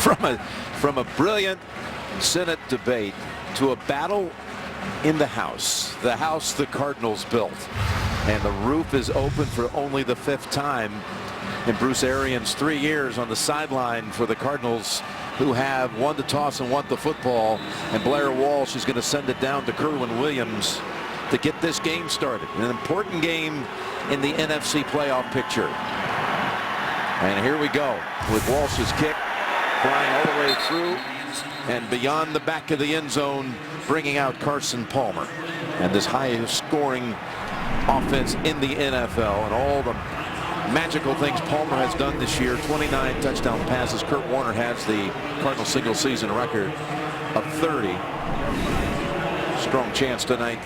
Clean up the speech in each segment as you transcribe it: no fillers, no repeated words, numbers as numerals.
From a brilliant Senate debate to a battle in the house the Cardinals built, and the roof is open for only the 5th time in Bruce Arians' 3 years on the sideline for the Cardinals, who have won the toss and won the football, and Blair Walsh is going to send it down to Kerwin Williams to get this game started. An important game in the NFC playoff picture. And here we go with Walsh's kick flying all the way through and beyond the back of the end zone, bringing out Carson Palmer. And this highest scoring offense in the NFL, and all the magical things Palmer has done this year. 29 touchdown passes. Kurt Warner has the Cardinal single season record of 30. Strong chance tonight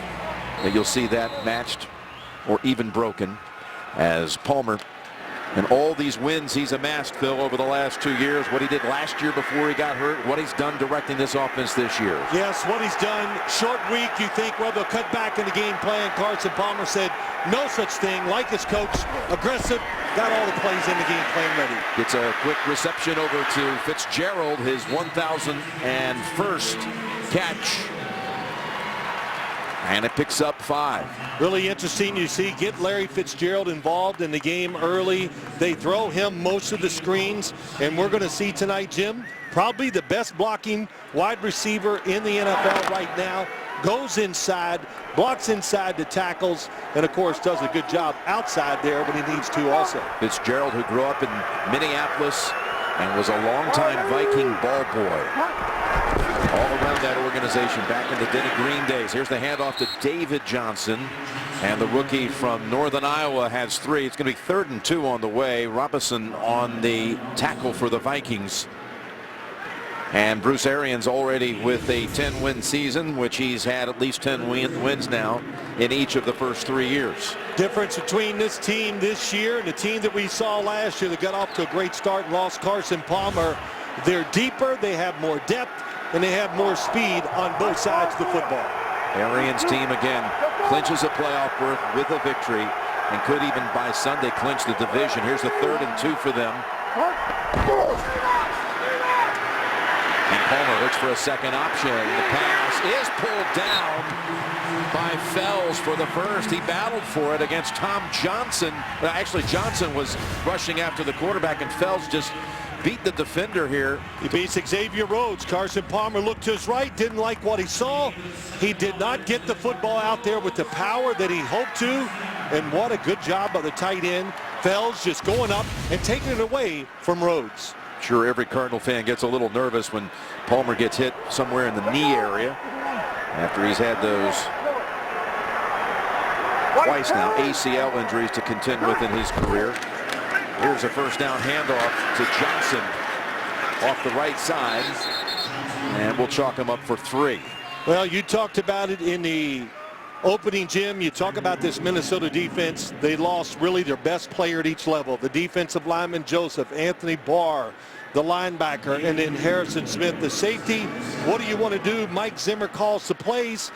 that you'll see that matched or even broken, as Palmer and all these wins he's amassed, Phil, over the last 2 years, what he did last year before he got hurt, what he's done directing this offense this year. Yes, what he's done. Short week, you think, well, they'll cut back in the game plan. Carson Palmer said no such thing. Like his coach, aggressive, got all the plays in the game plan ready. It's a quick reception over to Fitzgerald, his 1,001st catch. And it picks up 5. Really interesting, you see, get Larry Fitzgerald involved in the game early. They throw him most of the screens, and we're going to see tonight, Jim, probably the best blocking wide receiver in the NFL right now. Goes inside, blocks inside the tackles, and of course does a good job outside there when he needs to also. Fitzgerald, who grew up in Minneapolis and was a longtime Viking ball boy. All around that organization back in the Denny Green days. Here's the handoff to David Johnson, and the rookie from Northern Iowa has 3. It's going to be 3rd and 2 on the way. Robinson on the tackle for the Vikings. And Bruce Arians already with a 10-win season, which he's had at least 10 wins now in each of the first 3 years. Difference between this team this year and the team that we saw last year that got off to a great start and lost Carson Palmer. They're deeper, they have more depth, and they have more speed on both sides of the football. Arians' team again clinches a playoff berth with a victory, and could even by Sunday clinch the division. Here's the 3rd and 2 for them. And Palmer looks for a second option. The pass is pulled down by Fells for the first. He battled for it against Tom Johnson. Actually, Johnson was rushing after the quarterback, and Fells just beat the defender here. He beats Xavier Rhodes. Carson Palmer looked to his right, didn't like what he saw. He did not get the football out there with the power that he hoped to. And what a good job by the tight end. Fells just going up and taking it away from Rhodes. Sure, every Cardinal fan gets a little nervous when Palmer gets hit somewhere in the knee area after he's had those twice now ACL injuries to contend with in his career. Here's a first down handoff to Johnson off the right side, and we'll chalk him up for 3. Well, you talked about it in the opening, Jim. You talk about this Minnesota defense. They lost really their best player at each level. The defensive lineman, Joseph, Anthony Barr, the linebacker, and then Harrison Smith, the safety. What do you want to do? Mike Zimmer calls the plays.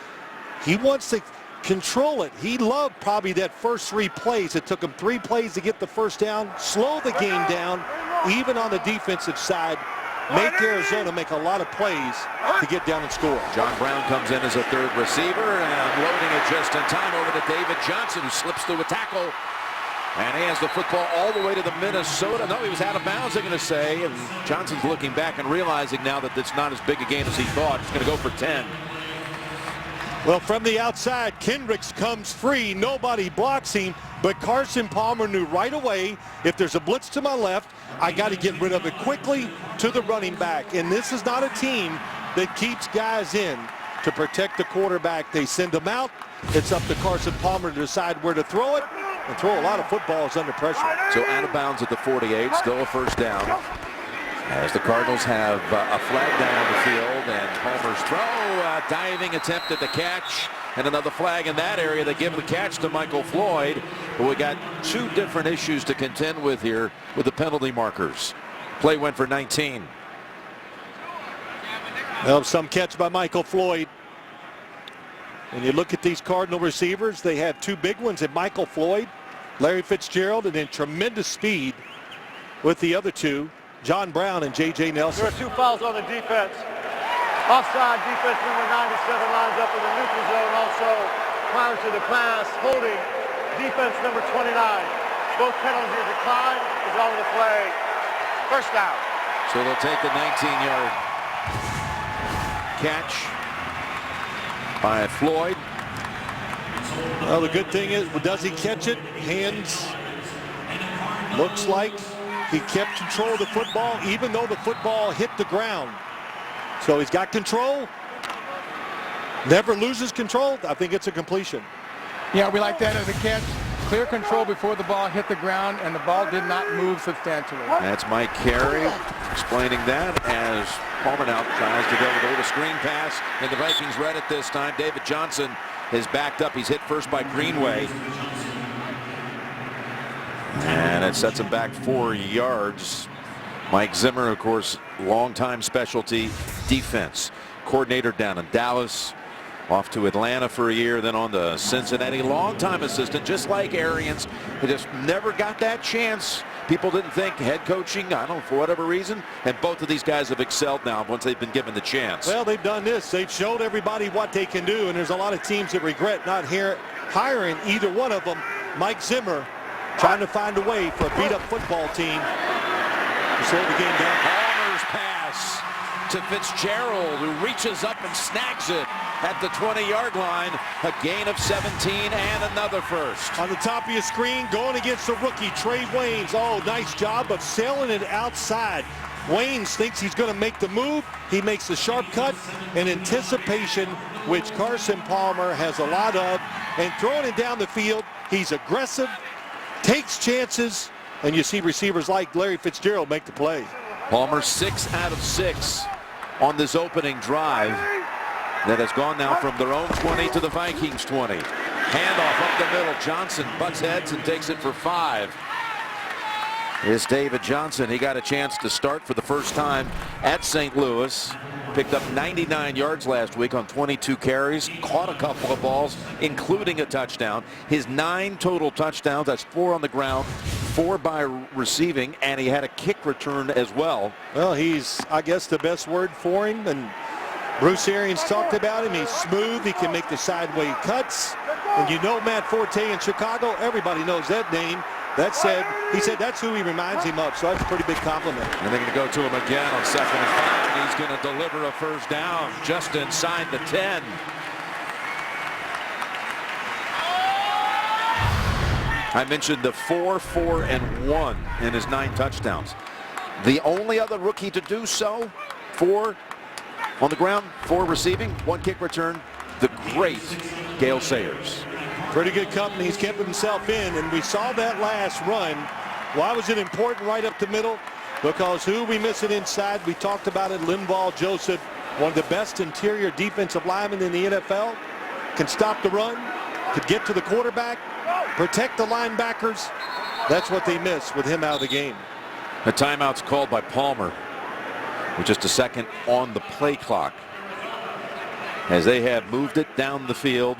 He wants to control it. He loved probably that first 3 plays. It took him 3 plays to get the first down, slow the game down, even on the defensive side. Make Arizona make a lot of plays to get down and score. John Brown comes in as a 3rd receiver and unloading it just in time over to David Johnson, who slips through a tackle. And he has the football all the way to the Minnesota. No, he was out of bounds, they're going to say. And Johnson's looking back and realizing now that it's not as big a game as he thought. He's going to go for 10. Well, from the outside, Kendricks comes free. Nobody blocks him, but Carson Palmer knew right away, if there's a blitz to my left, I got to get rid of it quickly to the running back. And this is not a team that keeps guys in to protect the quarterback. They send them out. It's up to Carson Palmer to decide where to throw it, and throw a lot of footballs under pressure. So out of bounds at the 48, still a first down. As the Cardinals have a flag down the field, and Palmer's throw, diving attempt at the catch, and another flag in that area. They give the catch to Michael Floyd, but we got 2 different issues to contend with here with the penalty markers. Play went for 19. Well, some catch by Michael Floyd. When you look at these Cardinal receivers, they have 2 big ones in Michael Floyd, Larry Fitzgerald, and then tremendous speed with the other 2. John Brown and J.J. Nelson. There are 2 fouls on the defense. Offside, defense number 97 lines up in the neutral zone. Also, prior to the pass, holding defense number 29. Both penalties are declined. Is on the play. First down. So they'll take the 19-yard catch by Floyd. Well, the good thing is, does he catch it? Hands. Looks like he kept control of the football, even though the football hit the ground. So he's got control. Never loses control. I think it's a completion. Yeah, we like that as a catch. Clear control before the ball hit the ground, and the ball did not move substantially. That's Mike Carey explaining that as Palmer now tries to go with a screen pass, and the Vikings read it this time. David Johnson is backed up. He's hit first by Greenway. And it sets him back 4 yards. Mike Zimmer, of course, longtime specialty defense coordinator down in Dallas. Off to Atlanta for a year, then on to Cincinnati. Longtime assistant, just like Arians. He just never got that chance. People didn't think head coaching, I don't know, for whatever reason. And both of these guys have excelled now once they've been given the chance. Well, they've done this. They've showed everybody what they can do, and there's a lot of teams that regret not hiring either one of them. Mike Zimmer trying to find a way for a beat-up football team to slow the game down. Palmer's pass to Fitzgerald, who reaches up and snags it at the 20-yard line. A gain of 17 and another first. On the top of your screen, going against the rookie, Trey Waynes. Oh, nice job of sailing it outside. Waynes thinks he's going to make the move. He makes the sharp cut in anticipation, which Carson Palmer has a lot of. And throwing it down the field, he's aggressive, takes chances, and you see receivers like Larry Fitzgerald make the play. Palmer 6 out of 6 on this opening drive that has gone now from their own 20 to the Vikings 20. Handoff up the middle. Johnson butts heads and takes it for 5. Here's David Johnson. He got a chance to start for the first time at St. Louis. Picked up 99 yards last week on 22 carries. Caught a couple of balls, including a touchdown. His 9 total touchdowns. That's 4 on the ground, 4 by receiving, and he had a kick return as well. Well, he's, I guess, the best word for him. And Bruce Arians talked about him. He's smooth. He can make the sideways cuts. And you know Matt Forte in Chicago. Everybody knows that name. That said, he said that's who he reminds him of, so that's a pretty big compliment. And they're going to go to him again on 2nd and 5. He's going to deliver a first down just inside the 10. I mentioned the 4, 4, and 1 in his 9 touchdowns. The only other rookie to do so, 4 on the ground, 4 receiving, 1 kick return, the great Gale Sayers. Pretty good company. He's kept himself in, and we saw that last run. Why was it important right up the middle? Because who we missing inside? We talked about it. Linval Joseph, one of the best interior defensive linemen in the NFL, can stop the run, could get to the quarterback, protect the linebackers. That's what they miss with him out of the game. The timeout's called by Palmer with just a second on the play clock, as they have moved it down the field.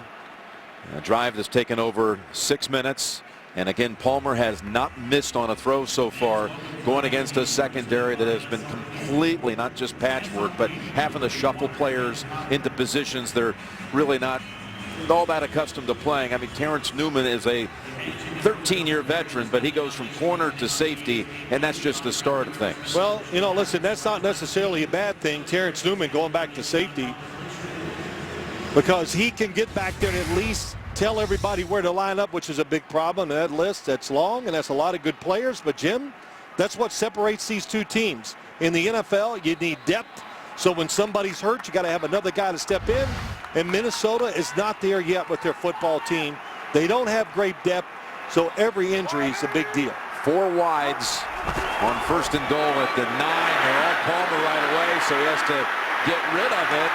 A drive that's taken over 6 minutes. And again, Palmer has not missed on a throw so far, going against a secondary that has been completely, not just patchwork, but having to shuffle players into positions they're really not all that accustomed to playing. I mean, Terrence Newman is a 13-year veteran, but he goes from corner to safety, and that's just the start of things. Well, you know, listen, that's not necessarily a bad thing, Terrence Newman going back to safety, because he can get back there and at least tell everybody where to line up, which is a big problem. That list, that's long, and that's a lot of good players. But, Jim, that's what separates these two teams. In the NFL, you need depth. So when somebody's hurt, you got to have another guy to step in. And Minnesota is not there yet with their football team. They don't have great depth, so every injury is a big deal. 4 wides on 1st and goal at the 9. They're on Palmer right away, so he has to get rid of it.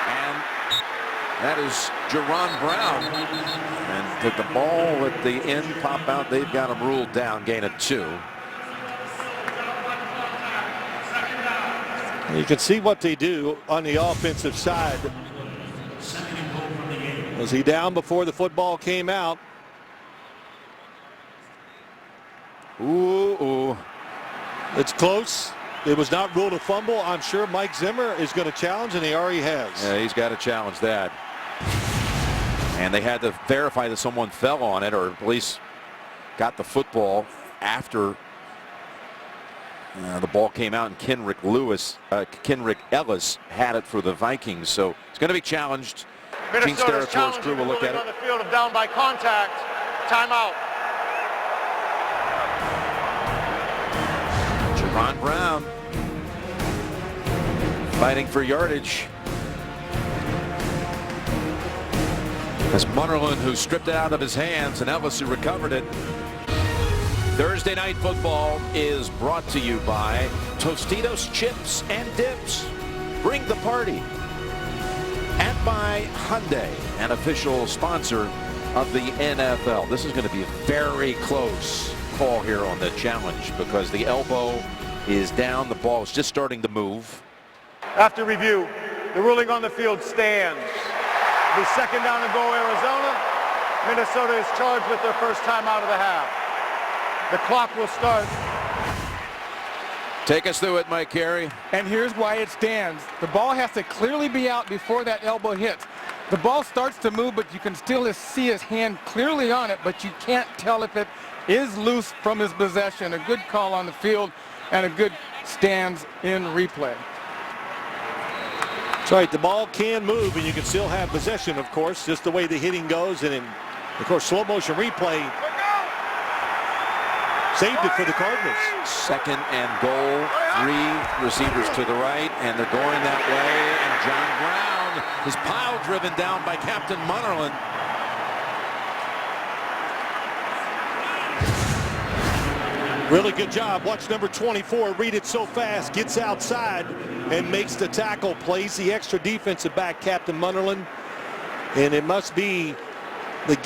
And that is Jerron Brown. And did the ball at the end pop out? They've got him ruled down, gain of 2. You can see what they do on the offensive side. Was he down before the football came out? Ooh. It's close. It was not ruled a fumble. I'm sure Mike Zimmer is going to challenge, and he already has. Yeah, he's got to challenge that. And they had to verify that someone fell on it, or at least got the football after the ball came out, and Kenrick Ellis had it for the Vikings. So it's going to be challenged. Gene Minnesota's Steratore crew will look at on it. the field of down by contact. Timeout. Javon Brown fighting for yardage. That's Munnerlyn, who stripped it out of his hands, and Ellis, who recovered it. Thursday Night Football is brought to you by Tostitos Chips and Dips. Bring the party. And by Hyundai, an official sponsor of the NFL. This is going to be a very close call here on the challenge because the elbow is down. The ball is just starting to move. After review, the ruling on the field stands. The second down and goal, Arizona. Minnesota is charged with their first time out of the half. The clock will start. Take us through it, Mike Carey. And here's why it stands. The ball has to clearly be out before that elbow hits. The ball starts to move, but you can still see his hand clearly on it, but you can't tell if it is loose from his possession. A good call on the field and a good stands in replay. That's right. The ball can move, and you can still have possession, of course, just the way the hitting goes. And, of course, slow motion replay saved it for the Cardinals. Second and goal. 3 receivers to the right, and they're going that way. And John Brown is pile driven down by Captain Munnerlyn. Really good job. Watch number 24 read it so fast, gets outside and makes the tackle, plays the extra defensive back, Captain Munnerlyn. And it must be the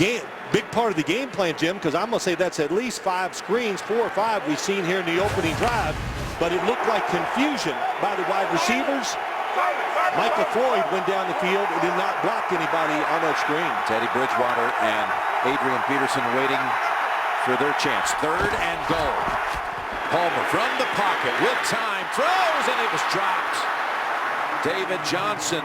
big part of the game plan, Jim, because I'm going to say that's at least 5 screens, 4 or 5 we've seen here in the opening drive. But it looked like confusion by the wide receivers. Michael Floyd went down the field and did not block anybody on that screen. Teddy Bridgewater and Adrian Peterson waiting for their chance. Third and goal. Palmer from the pocket with time, throws, and it was dropped. David Johnson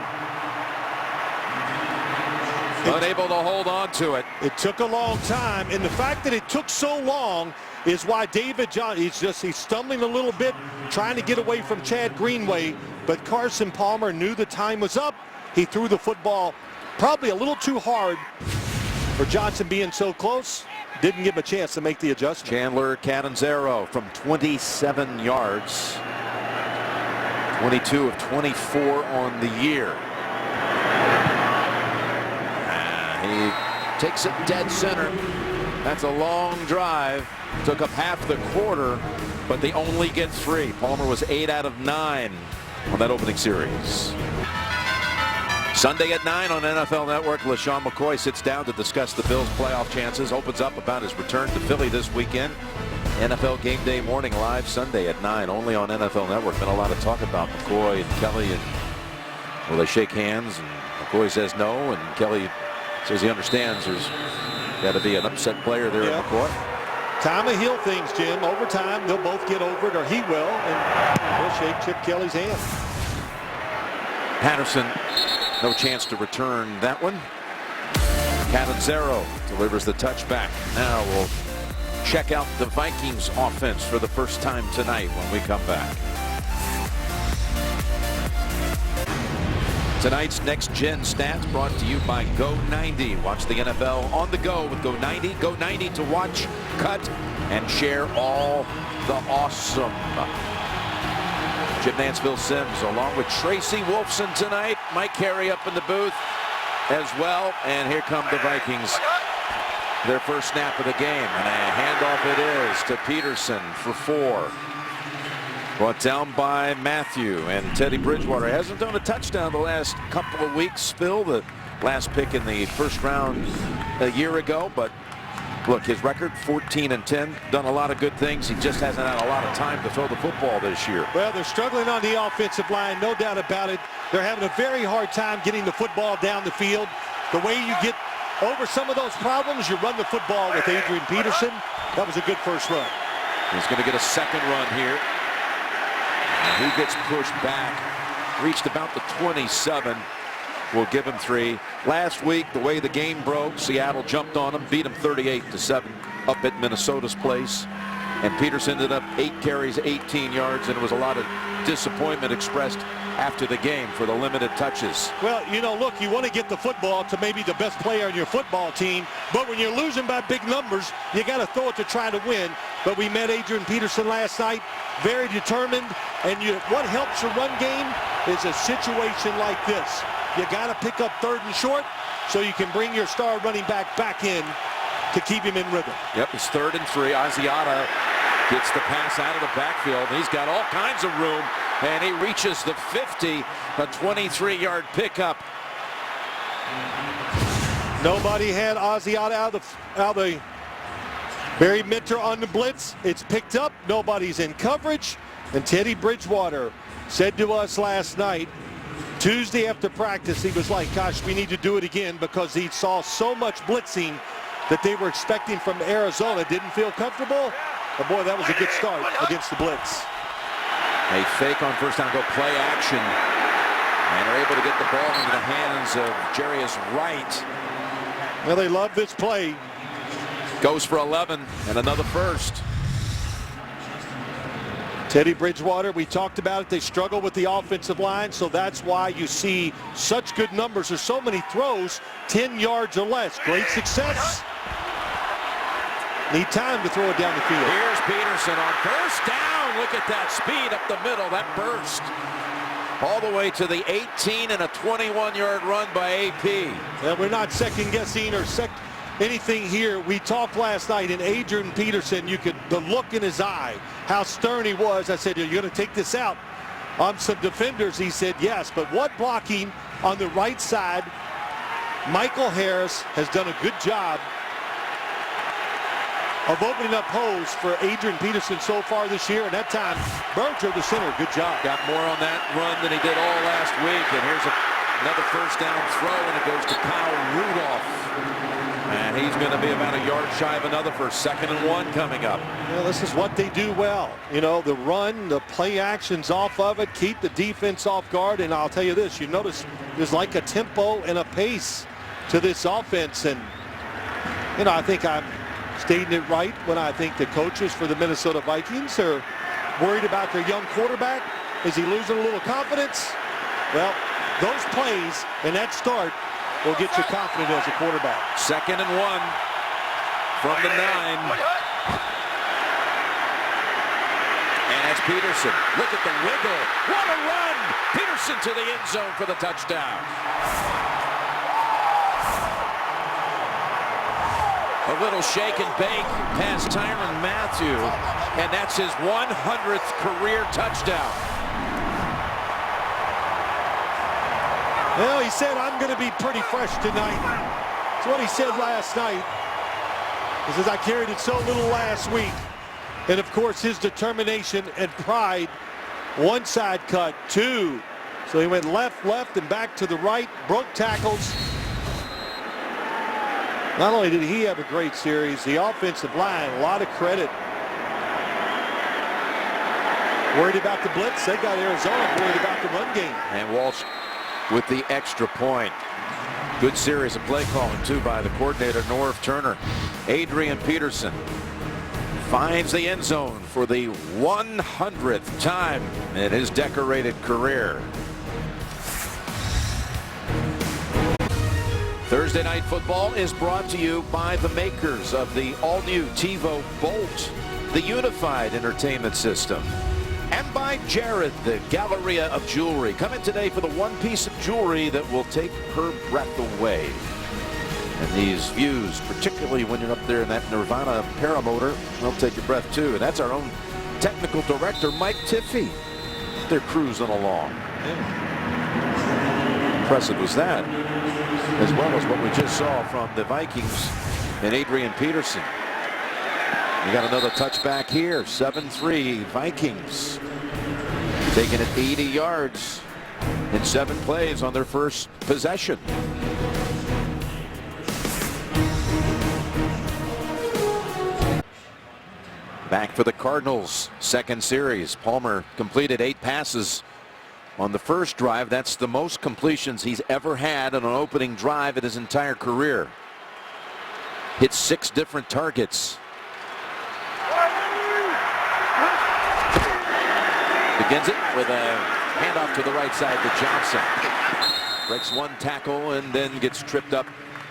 unable to hold on to it. It took a long time, and the fact that it took so long is why David Johnson, he's stumbling a little bit, trying to get away from Chad Greenway, but Carson Palmer knew the time was up. He threw the football probably a little too hard for Johnson being so close. Didn't give him a chance to make the adjustment. Chandler Catanzaro from 27 yards. 22 of 24 on the year. He takes it dead center. That's a long drive. Took up half the quarter, but they only get 3. Palmer was 8 out of 9 on that opening series. Sunday at 9 on NFL Network, LaShawn McCoy sits down to discuss the Bills' playoff chances, opens up about his return to Philly this weekend. NFL Game Day morning live Sunday at 9, only on NFL Network. Been a lot of talk about McCoy and Kelly, and well, they shake hands, and McCoy says no, and Kelly says he understands there's got to be an upset player there at McCoy. Time to heal things, Jim. Over time, they'll both get over it, or he will, and he'll shake Chip Kelly's hand. Patterson, no chance to return that one. Catanzaro delivers the touchback. Now we'll check out the Vikings offense for the first time tonight when we come back. Tonight's Next Gen Stats brought to you by Go90. Watch the NFL on the go with Go90. Go90 to watch, cut, and share all the awesome. Jim Nance, Sims, along with Tracy Wolfson tonight. Mike Carey up in the booth as well. And here come the Vikings. Their first snap of the game. And a handoff it is to Peterson for 4. Brought down by Matthew, and Teddy Bridgewater hasn't done a touchdown the last couple of weeks. Phil, the last pick in the first round a year ago, but look, his record 14-10, done a lot of good things. He just hasn't had a lot of time to throw the football this year. Well, they're struggling on the offensive line, no doubt about it. They're having a very hard time getting the football down the field. The way you get over some of those problems, you run the football with Adrian Peterson. That was a good first run. He's going to get a second run here. He gets pushed back, reached about the 27. We'll give him 3. Last week, the way the game broke, Seattle jumped on him, beat him 38-7 up at Minnesota's place. And Peterson ended up 8 carries, 18 yards, and it was a lot of disappointment expressed after the game for the limited touches. Well, you know, look, you want to get the football to maybe the best player on your football team, but when you're losing by big numbers, you got to throw it to try to win. But we met Adrian Peterson last night, very determined, and what helps your run game is a situation like this. You got to pick up 3rd and short so you can bring your star running back in to keep him in rhythm. Yep, it's 3rd and 3. Asiata gets the pass out of the backfield. He's got all kinds of room, and he reaches the 50, a 23-yard pickup. Nobody had Asiata out of the Barry Minter on the blitz. It's picked up. Nobody's in coverage. And Teddy Bridgewater said to us last night, Tuesday after practice, he was like, gosh, we need to do it again, because he saw so much blitzing that they were expecting from Arizona. Didn't feel comfortable. But boy, that was a good start against the blitz. A fake on first down, go play action. And are able to get the ball into the hands of Jarius Wright. Well, they love this play. Goes for 11 and another first. Teddy Bridgewater, we talked about it. They struggle with the offensive line, so that's why you see such good numbers. There's so many throws, 10 yards or less. Great success. Need time to throw it down the field. Here's Peterson on first down. Look at that speed up the middle, that burst. All the way to the 18 and a 21-yard run by AP. And we're not second-guessing or anything here. We talked last night, and Adrian Peterson, the look in his eye, how stern he was. I said, are you going to take this out on some defenders? He said, yes. But what blocking on the right side? Michael Harris has done a good job of opening up holes for Adrian Peterson so far this year. And that time, Berger, the center, good job. Got more on that run than he did all last week. And here's another first down throw, and it goes to Kyle Rudolph. And he's going to be about a yard shy of another for 2nd and 1 coming up. Well, this is what they do well. You know, the run, the play actions off of it, keep the defense off guard. And I'll tell you this, you notice there's like a tempo and a pace to this offense. And, you know, I think I'm stating it right when I think the coaches for the Minnesota Vikings are worried about their young quarterback. Is he losing a little confidence? Well, those plays and that start will get you confident as a quarterback. 2nd and 1 from the 9. And that's Peterson. Look at the wiggle. What a run! Peterson to the end zone for the touchdown. A little shake and bake past Tyrann Mathieu, and that's his 100th career touchdown. Well, he said, I'm going to be pretty fresh tonight. That's what he said last night. He says, I carried it so little last week. And, of course, his determination and pride. 1 side cut, 2. So he went left, and back to the right, broke tackles. Not only did he have a great series, the offensive line, a lot of credit. Worried about the blitz. They got Arizona worried about the run game. And Walsh with the extra point. Good series of play calling, too, by the coordinator, Norv Turner. Adrian Peterson finds the end zone for the 100th time in his decorated career. Thursday Night Football is brought to you by the makers of the all-new TiVo Bolt, the unified entertainment system. And by Jared, the Galleria of Jewelry. Come in today for the one piece of jewelry that will take her breath away. And these views, particularly when you're up there in that Nirvana paramotor, they'll take your breath too. And that's our own technical director, Mike Tiffey. They're cruising along. Yeah. Impressive was that, as well as what we just saw from the Vikings and Adrian Peterson. We got another touchback here, 7-3 Vikings. Taking it 80 yards in 7 plays on their first possession. Back for the Cardinals, second series. Palmer completed 8 passes on the first drive. That's the most completions he's ever had on an opening drive in his entire career. Hit 6 different targets. Begins it with a handoff to the right side to Johnson. Breaks 1 tackle and then gets tripped up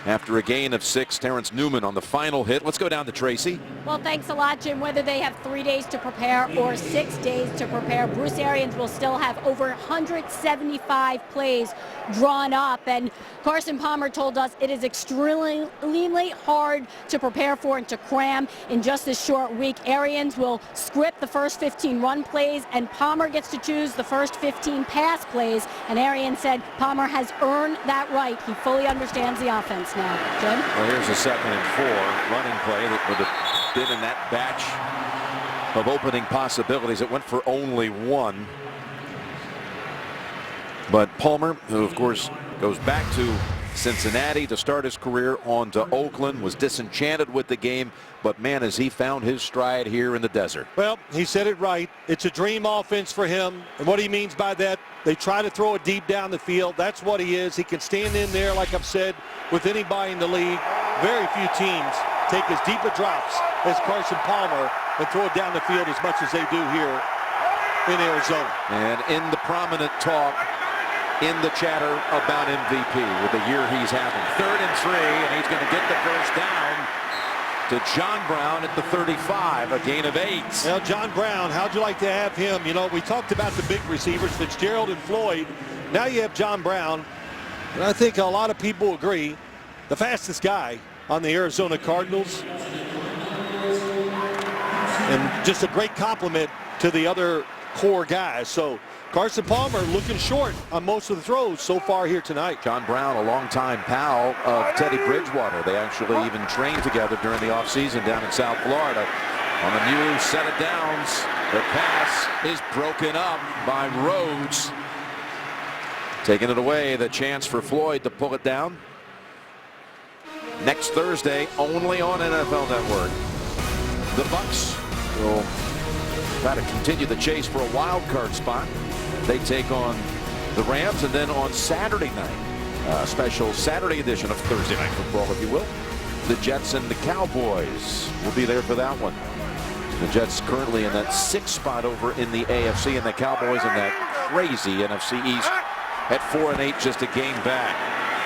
after a gain of 6. Terrence Newman on the final hit. Let's go down to Tracy. Well, thanks a lot, Jim. Whether they have 3 days to prepare or 6 days to prepare, Bruce Arians will still have over 175 plays drawn up. And Carson Palmer told us it is extremely hard to prepare for and to cram in just this short week. Arians will script the first 15 run plays, and Palmer gets to choose the first 15 pass plays. And Arians said Palmer has earned that right. He fully understands the offense now. Jim? Well, here's a 2nd and 4 running play that would have been in that batch of opening possibilities. It went for only 1. But Palmer, who of course goes back to Cincinnati to start his career, on to Oakland, was disenchanted with the game, but man, has he found his stride here in the desert. Well, he said it right. It's a dream offense for him. And what he means by that, they try to throw it deep down the field. That's what he is. He can stand in there, like I've said, with anybody in the league. Very few teams take as deep a drops as Carson Palmer and throw it down the field as much as they do here in Arizona. And in the prominent talk, in the chatter about MVP with the year he's having. 3rd and 3, and he's going to get the first down to John Brown at the 35, a gain of 8. Well, John Brown, how'd you like to have him? You know, we talked about the big receivers, Fitzgerald and Floyd. Now you have John Brown, and I think a lot of people agree, the fastest guy on the Arizona Cardinals. And just a great compliment to the other core guys. So Carson Palmer looking short on most of the throws so far here tonight. John Brown, a longtime pal of Teddy Bridgewater. They actually even trained together during the offseason down in South Florida. On a new set of downs, the pass is broken up by Rhodes. Taking it away, the chance for Floyd to pull it down. Next Thursday, only on NFL Network. The Bucs will try to continue the chase for a wild card spot. They take on the Rams, and then on Saturday night, a special Saturday edition of Thursday Night Football, if you will, the Jets and the Cowboys will be there for that one. The Jets currently in that 6th spot over in the AFC, and the Cowboys in that crazy NFC East at 4-8, just a game back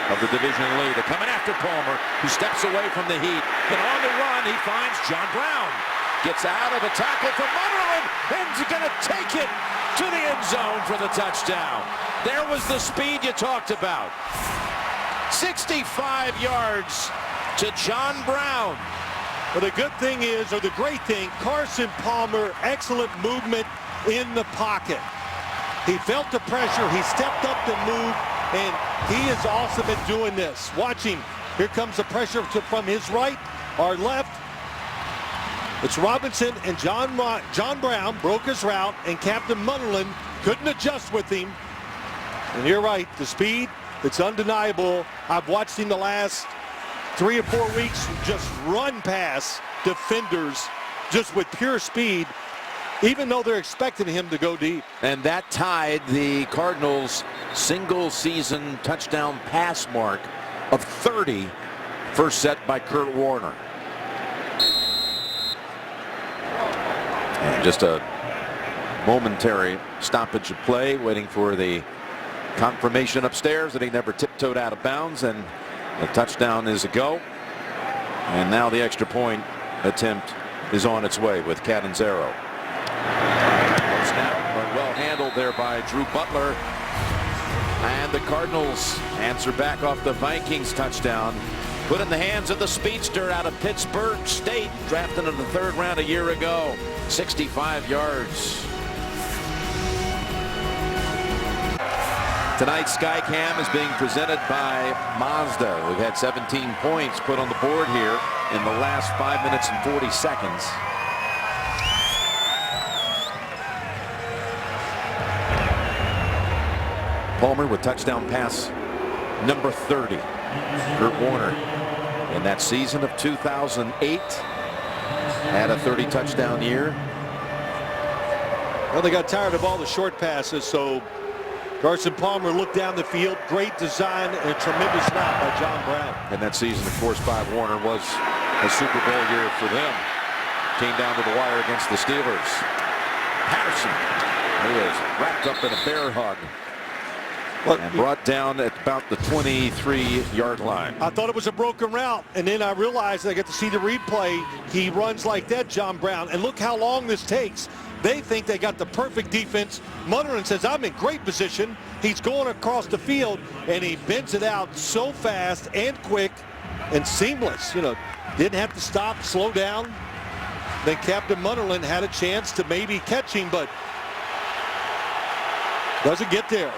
of the division lead. They're coming after Palmer, who steps away from the heat, and on the run he finds John Brown. Gets out of a tackle from Munnerlyn, and he's going to take it to the end zone for the touchdown. There was the speed you talked about. 65 yards to John Brown. But the good thing is, or the great thing, Carson Palmer, excellent movement in the pocket. He felt the pressure, he stepped up to move, and he is awesome at doing this. Watch him. Here comes the pressure from his right, our left. It's Robinson, and John Brown broke his route, and Captain Munnerlyn couldn't adjust with him. And you're right, the speed, it's undeniable. I've watched him the last 3 or 4 weeks just run past defenders just with pure speed, even though they're expecting him to go deep. And that tied the Cardinals' single-season touchdown pass mark of 30, first set by Kurt Warner. And just a momentary stoppage of play, waiting for the confirmation upstairs that he never tiptoed out of bounds, and the touchdown is a go. And now the extra point attempt is on its way with Catanzaro. Snap, but well handled there by Drew Butler. And the Cardinals answer back off the Vikings touchdown. Put in the hands of the speedster out of Pittsburgh State, drafted in the 3rd round a year ago. 65 yards. Tonight's Skycam is being presented by Mazda. We've had 17 points put on the board here in the last 5 minutes and 40 seconds. Palmer with touchdown pass number 30. Kurt Warner in that season of 2008. Had a 30 touchdown year. Well, they got tired of all the short passes, so Carson Palmer looked down the field. Great design and a tremendous route by John Brown. And that season, of course, Bob Warner was a Super Bowl year for them. Came down to the wire against the Steelers. Patterson, he is wrapped up in a bear hug. And brought down at about the 23-yard line. I thought it was a broken route, and then I realized I got to see the replay. He runs like that, John Brown, and look how long this takes. They think they got the perfect defense. Munnerlyn says, I'm in great position. He's going across the field, and he bends it out so fast and quick and seamless. You know, didn't have to stop, slow down. Then Captain Munnerlyn had a chance to maybe catch him, but doesn't get there.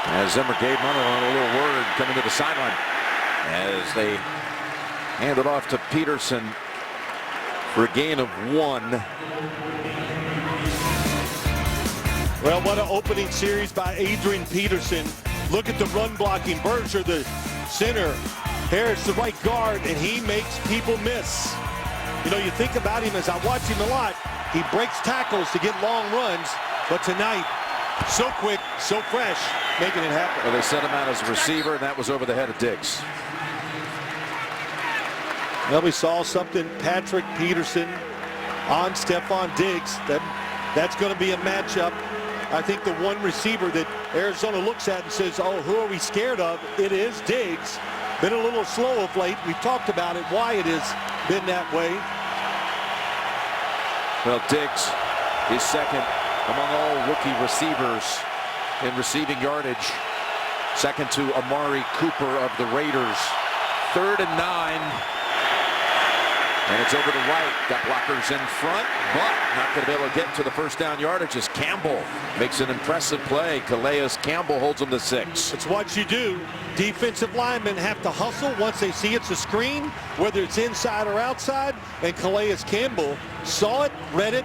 As Zimmer gave Munnerlyn a little word coming to the sideline as they hand it off to Peterson for a gain of 1. Well, what an opening series by Adrian Peterson. Look at the run blocking. Berger, the center. Harris, the right guard, and he makes people miss. You know, you think about him, as I watch him a lot, he breaks tackles to get long runs, but tonight, so quick, so fresh, making it happen. Well, they set him out as a receiver, and that was over the head of Diggs. Well, we saw something, Patrick Peterson on Stephon Diggs. That's going to be a matchup. I think the one receiver that Arizona looks at and says, oh, who are we scared of? It is Diggs. Been a little slow of late. We've talked about it, why it has been that way. Well, Diggs is second among all rookie receivers in receiving yardage. Second to Amari Cooper of the Raiders. 3rd and 9. And it's over the right. Got blockers in front, but not going to be able to get to the first down yardage as Campbell makes an impressive play. Calais Campbell holds him to 6. It's what you do. Defensive linemen have to hustle once they see it's a screen, whether it's inside or outside. And Calais Campbell saw it, read it,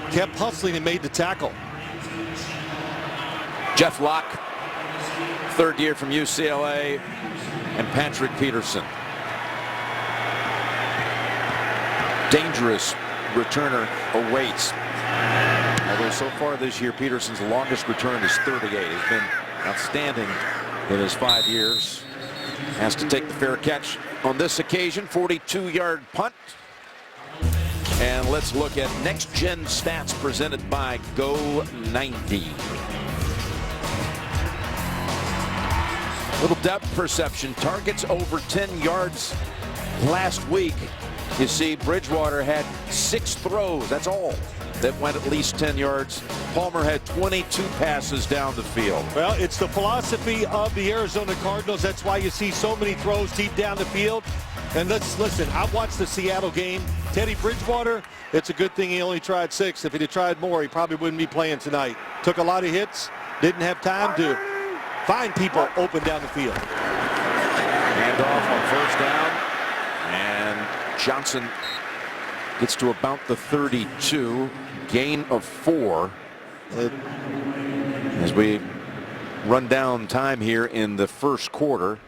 kept hustling and made the tackle. Jeff Locke, 3rd year from UCLA, and Patrick Peterson. Dangerous returner awaits. Although so far this year, Peterson's longest return is 38. He's been outstanding in his 5 years. Has to take the fair catch on this occasion. 42-yard punt. And let's look at next-gen stats presented by Go90. Little depth perception. Targets over 10 yards last week. You see, Bridgewater had 6 throws. That's all that went at least 10 yards. Palmer had 22 passes down the field. Well, it's the philosophy of the Arizona Cardinals. That's why you see so many throws deep down the field. And let's listen, I watched the Seattle game. Teddy Bridgewater, it's a good thing he only tried 6. If he'd have tried more, he probably wouldn't be playing tonight. Took a lot of hits, didn't have time to find people open down the field. Hand off on 1st down. And Johnson gets to about the 32. Gain of 4. As we run down time here in the first quarter.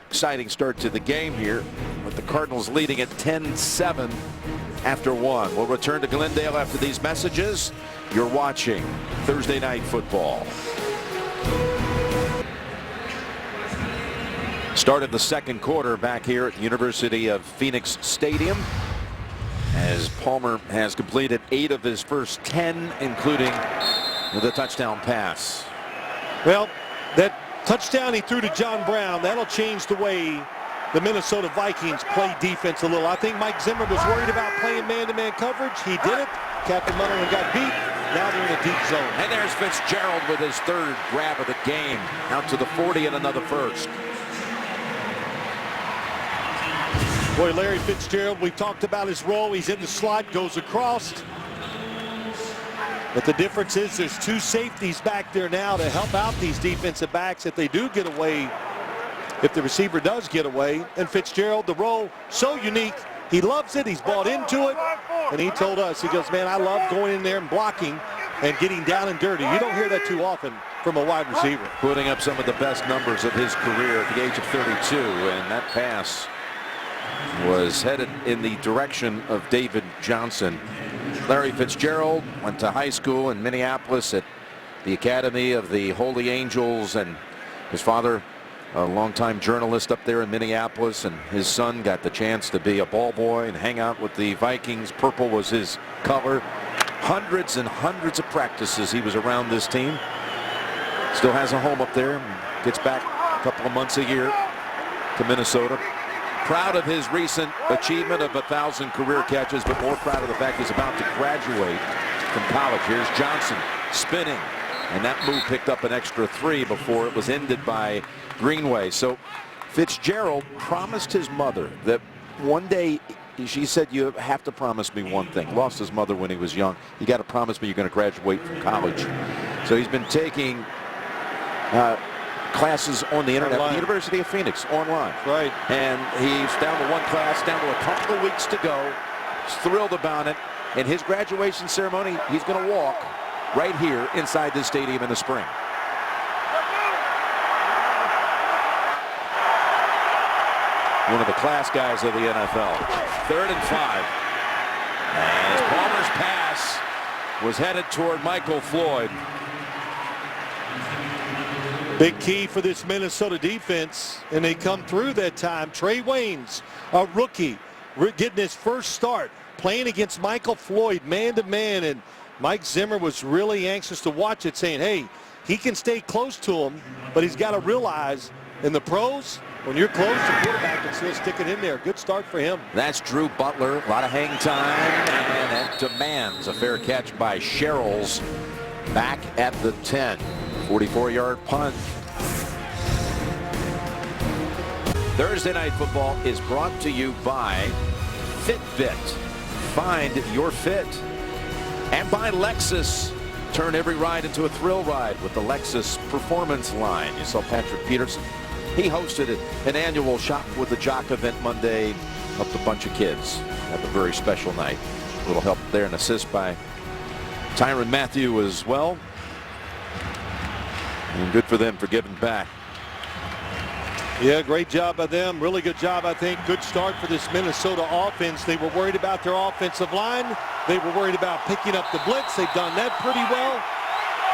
Exciting start to the game here, with the Cardinals leading at 10-7 after 1. We'll return to Glendale after these messages. You're watching Thursday Night Football. Started the second quarter back here at the University of Phoenix Stadium, as Palmer has completed 8 of his first 10, including the touchdown pass. Well, that touchdown he threw to John Brown, that'll change the way the Minnesota Vikings play defense a little. I think Mike Zimmer was worried about playing man-to-man coverage. He did it. Captain Munnerlyn got beat. Now they're in a deep zone. And there's Fitzgerald with his 3rd grab of the game. Out to the 40 and another first. Boy, Larry Fitzgerald, we've talked about his role. He's in the slot, goes across. But the difference is there's 2 safeties back there now to help out these defensive backs if they do get away, if the receiver does get away. And Fitzgerald, the role, so unique. He loves it. He's bought into it. And he told us, he goes, man, I love going in there and blocking and getting down and dirty. You don't hear that too often from a wide receiver. Putting up some of the best numbers of his career at the age of 32, and that pass was headed in the direction of David Johnson. Larry Fitzgerald went to high school in Minneapolis at the Academy of the Holy Angels, and his father, a longtime journalist up there in Minneapolis, and his son got the chance to be a ball boy and hang out with the Vikings. Purple was his color. Hundreds and hundreds of practices he was around this team. Still has a home up there. Gets back a couple of months a year to Minnesota. Proud of his recent achievement of 1,000 career catches, but more proud of the fact he's about to graduate from college. Here's Johnson spinning, and that move picked up an extra 3 before it was ended by Greenway. So Fitzgerald promised his mother that one day, she said, you have to promise me one thing. Lost his mother when he was young. You got to promise me you're going to graduate from college. So he's been taking classes on the internet at the University of Phoenix online. Right. And he's down to one class, down to a couple of weeks to go. He's thrilled about it. In his graduation ceremony, he's going to walk right here inside this stadium in the spring. One of the class guys of the NFL. 3rd and 5. As Palmer's pass was headed toward Michael Floyd. Big key for this Minnesota defense, and they come through that time. Trey Waynes, a rookie, getting his first start, playing against Michael Floyd man-to-man, and Mike Zimmer was really anxious to watch it, saying, hey, he can stay close to him, but he's got to realize in the pros, when you're close, the quarterback can still stick it in there. Good start for him. That's Drew Butler. A lot of hang time, and that demands a fair catch by Sherrills back at the 10. 44-yard punt. Thursday Night Football is brought to you by Fitbit. Find your fit. And by Lexus. Turn every ride into a thrill ride with the Lexus Performance line. You saw Patrick Peterson. He hosted an annual Shop with the Jock event Monday. Helped a bunch of kids have a very special night. A little help there, and assist by Tyrann Mathieu as well. And good for them for giving back. Yeah, great job by them. Really good job, I think. Good start for this Minnesota offense. They were worried about their offensive line. They were worried about picking up the blitz. They've done that pretty well.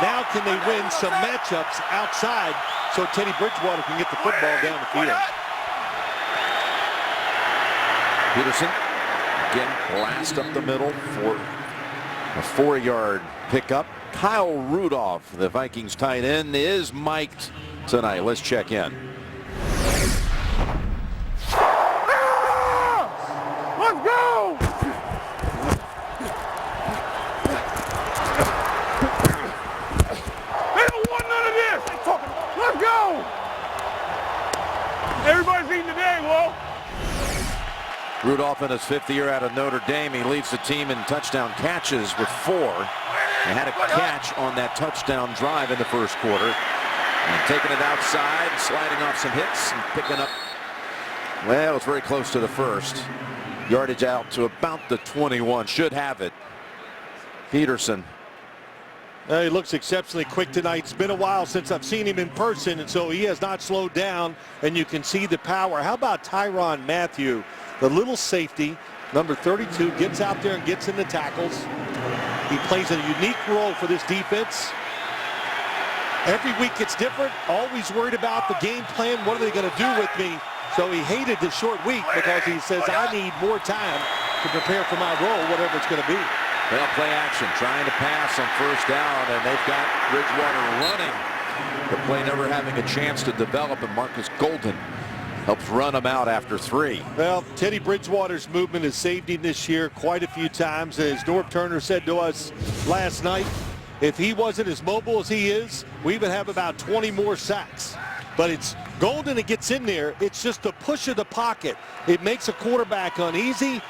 Now can they win some matchups outside so Teddy Bridgewater can get the football down the field? Peterson again, blast up the middle for a 4-yard pickup. Kyle Rudolph, the Vikings tight end, is mic'd tonight. Let's check in. Let's go! They don't want none of this. Let's go! Everybody's eating today, Will. Rudolph in his 5th year out of Notre Dame. He leads the team in touchdown catches with 4. They had a catch on that touchdown drive in the first quarter. And taking it outside, sliding off some hits, and picking up, well, it's very close to the first. Yardage out to about the 21. Should have it. Peterson. He looks exceptionally quick tonight. It's been a while since I've seen him in person, and so he has not slowed down, and you can see the power. How about Tyrann Mathieu, the little safety, number 32, gets out there and gets in the tackles. He plays a unique role for this defense. Every week it's different. Always worried about the game plan. What are they going to do with me? So he hated the short week because he says, I need more time to prepare for my role, whatever it's going to be. They'll play action, trying to pass on first down, and they've got Bridgewater running. The play never having a chance to develop, and Marcus Golden helps run him out after 3. Well, Teddy Bridgewater's movement has saved him this year quite a few times. As Norv Turner said to us last night, if he wasn't as mobile as he is, we would have about 20 more sacks. But it's Golden that gets in there. It's just a push of the pocket. It makes a quarterback uneasy.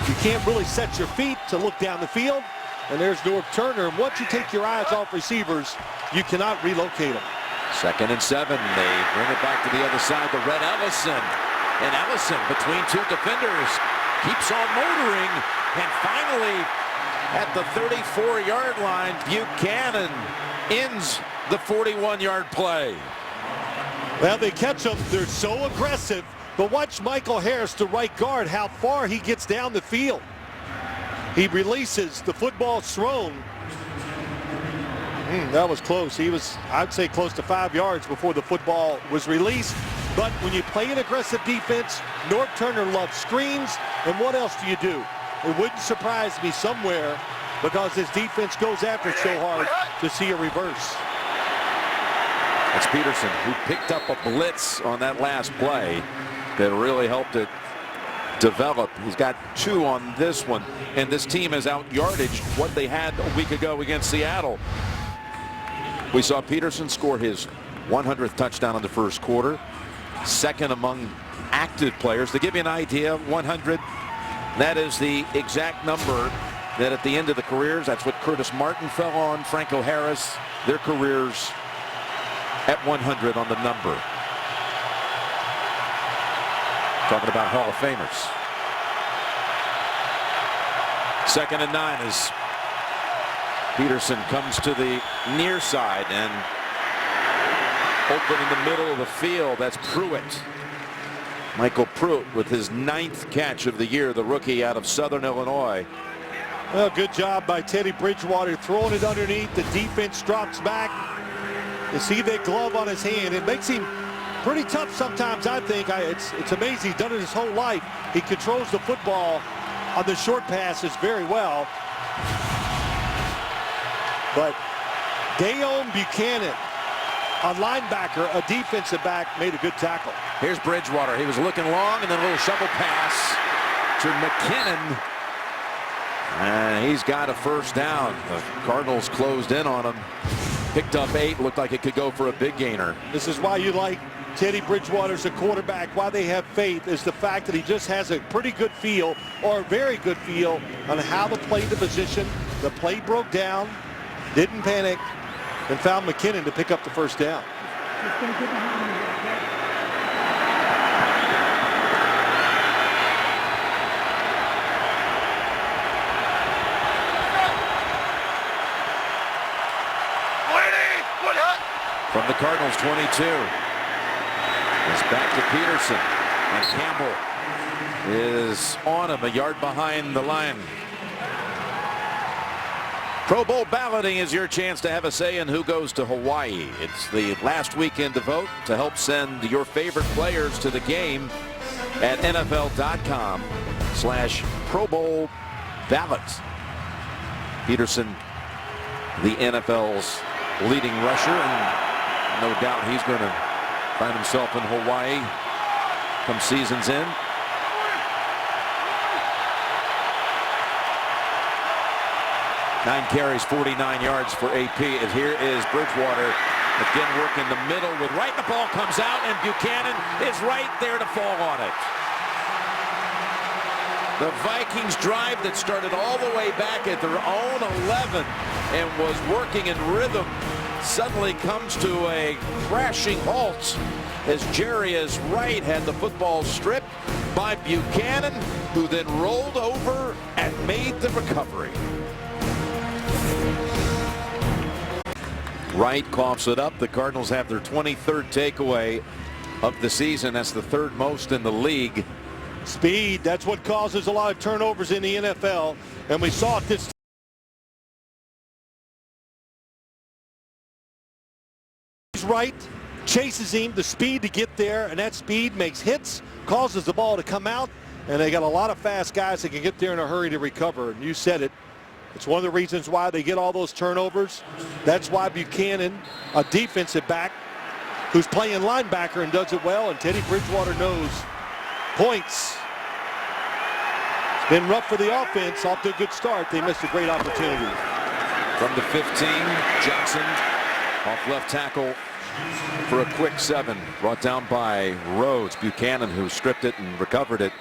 You can't really set your feet to look down the field. And there's Norv Turner. And once you take your eyes off receivers, you cannot relocate them. 2nd and 7. They bring it back to the other side to Red Ellison. And Ellison between 2 defenders keeps on motoring. And finally, at the 34-yard line, Buchanan ends the 41-yard play. Well, they catch them. They're so aggressive. But watch Michael Harris, the right guard, how far he gets down the field. He releases. The football's thrown. That was close. He was, I'd say, close to 5 yards before the football was released. But when you play an aggressive defense, Norv Turner loves screens. And what else do you do? It wouldn't surprise me somewhere, because this defense goes after it so hard, to see a reverse. That's Peterson, who picked up a blitz on that last play that really helped it develop. He's got 2 on this one, and this team has out-yardaged what they had a week ago against Seattle. We saw Peterson score his 100th touchdown in the first quarter, second among active players. To give you an idea, 100, that is the exact number that at the end of the careers, that's what Curtis Martin fell on, Franco Harris, their careers at 100 on the number. Talking about Hall of Famers. 2nd and 9 as Peterson comes to the near side and open in the middle of the field. That's Pruitt. Michael Pruitt with his 9th catch of the year, the rookie out of Southern Illinois. Well, good job by Teddy Bridgewater throwing it underneath. The defense drops back. You see that glove on his hand. It makes him pretty tough sometimes, I think. It's amazing. He's done it his whole life. He controls the football on the short passes very well. But Dayon Buchanan, a linebacker, a defensive back, made a good tackle. Here's Bridgewater. He was looking long, and then a little shovel pass to McKinnon. And he's got a first down. The Cardinals closed in on him. Picked up 8. Looked like it could go for a big gainer. This is why you like Teddy Bridgewater as a quarterback. Why they have faith is the fact that he just has a pretty good feel, or a very good feel, on how to play the position. The play broke down, didn't panic, and found McKinnon to pick up the first down. From the Cardinals 22. It's back to Peterson. And Campbell is on him, a yard behind the line. Pro Bowl balloting is your chance to have a say in who goes to Hawaii. It's the last weekend to vote to help send your favorite players to the game at NFL.com/Pro Bowl ballots. Peterson, the NFL's leading rusher, and no doubt he's going to find himself in Hawaii come season's end. Nine carries, 49 yards for AP. And here is Bridgewater again working the middle with right. The ball comes out, and Buchanan is right there to fall on it. The Vikings drive that started all the way back at their own 11 and was working in rhythm suddenly comes to a crashing halt as Jarius Wright had the football stripped by Buchanan, who then rolled over and made the recovery. Wright coughs it up. The Cardinals have their 23rd takeaway of the season. That's the 3rd most in the league. Speed, that's what causes a lot of turnovers in the NFL, and we saw it this right, chases him, the speed to get there, and that speed makes hits, causes the ball to come out, and they got a lot of fast guys that can get there in a hurry to recover. And you said it, it's one of the reasons why they get all those turnovers. That's why Buchanan, a defensive back who's playing linebacker and does it well, and Teddy Bridgewater knows points. It's been rough for the offense. Off to a good start. They missed a great opportunity. From the 15, Johnson off left tackle for a quick 7, brought down by Rhodes. Buchanan, who stripped it and recovered it,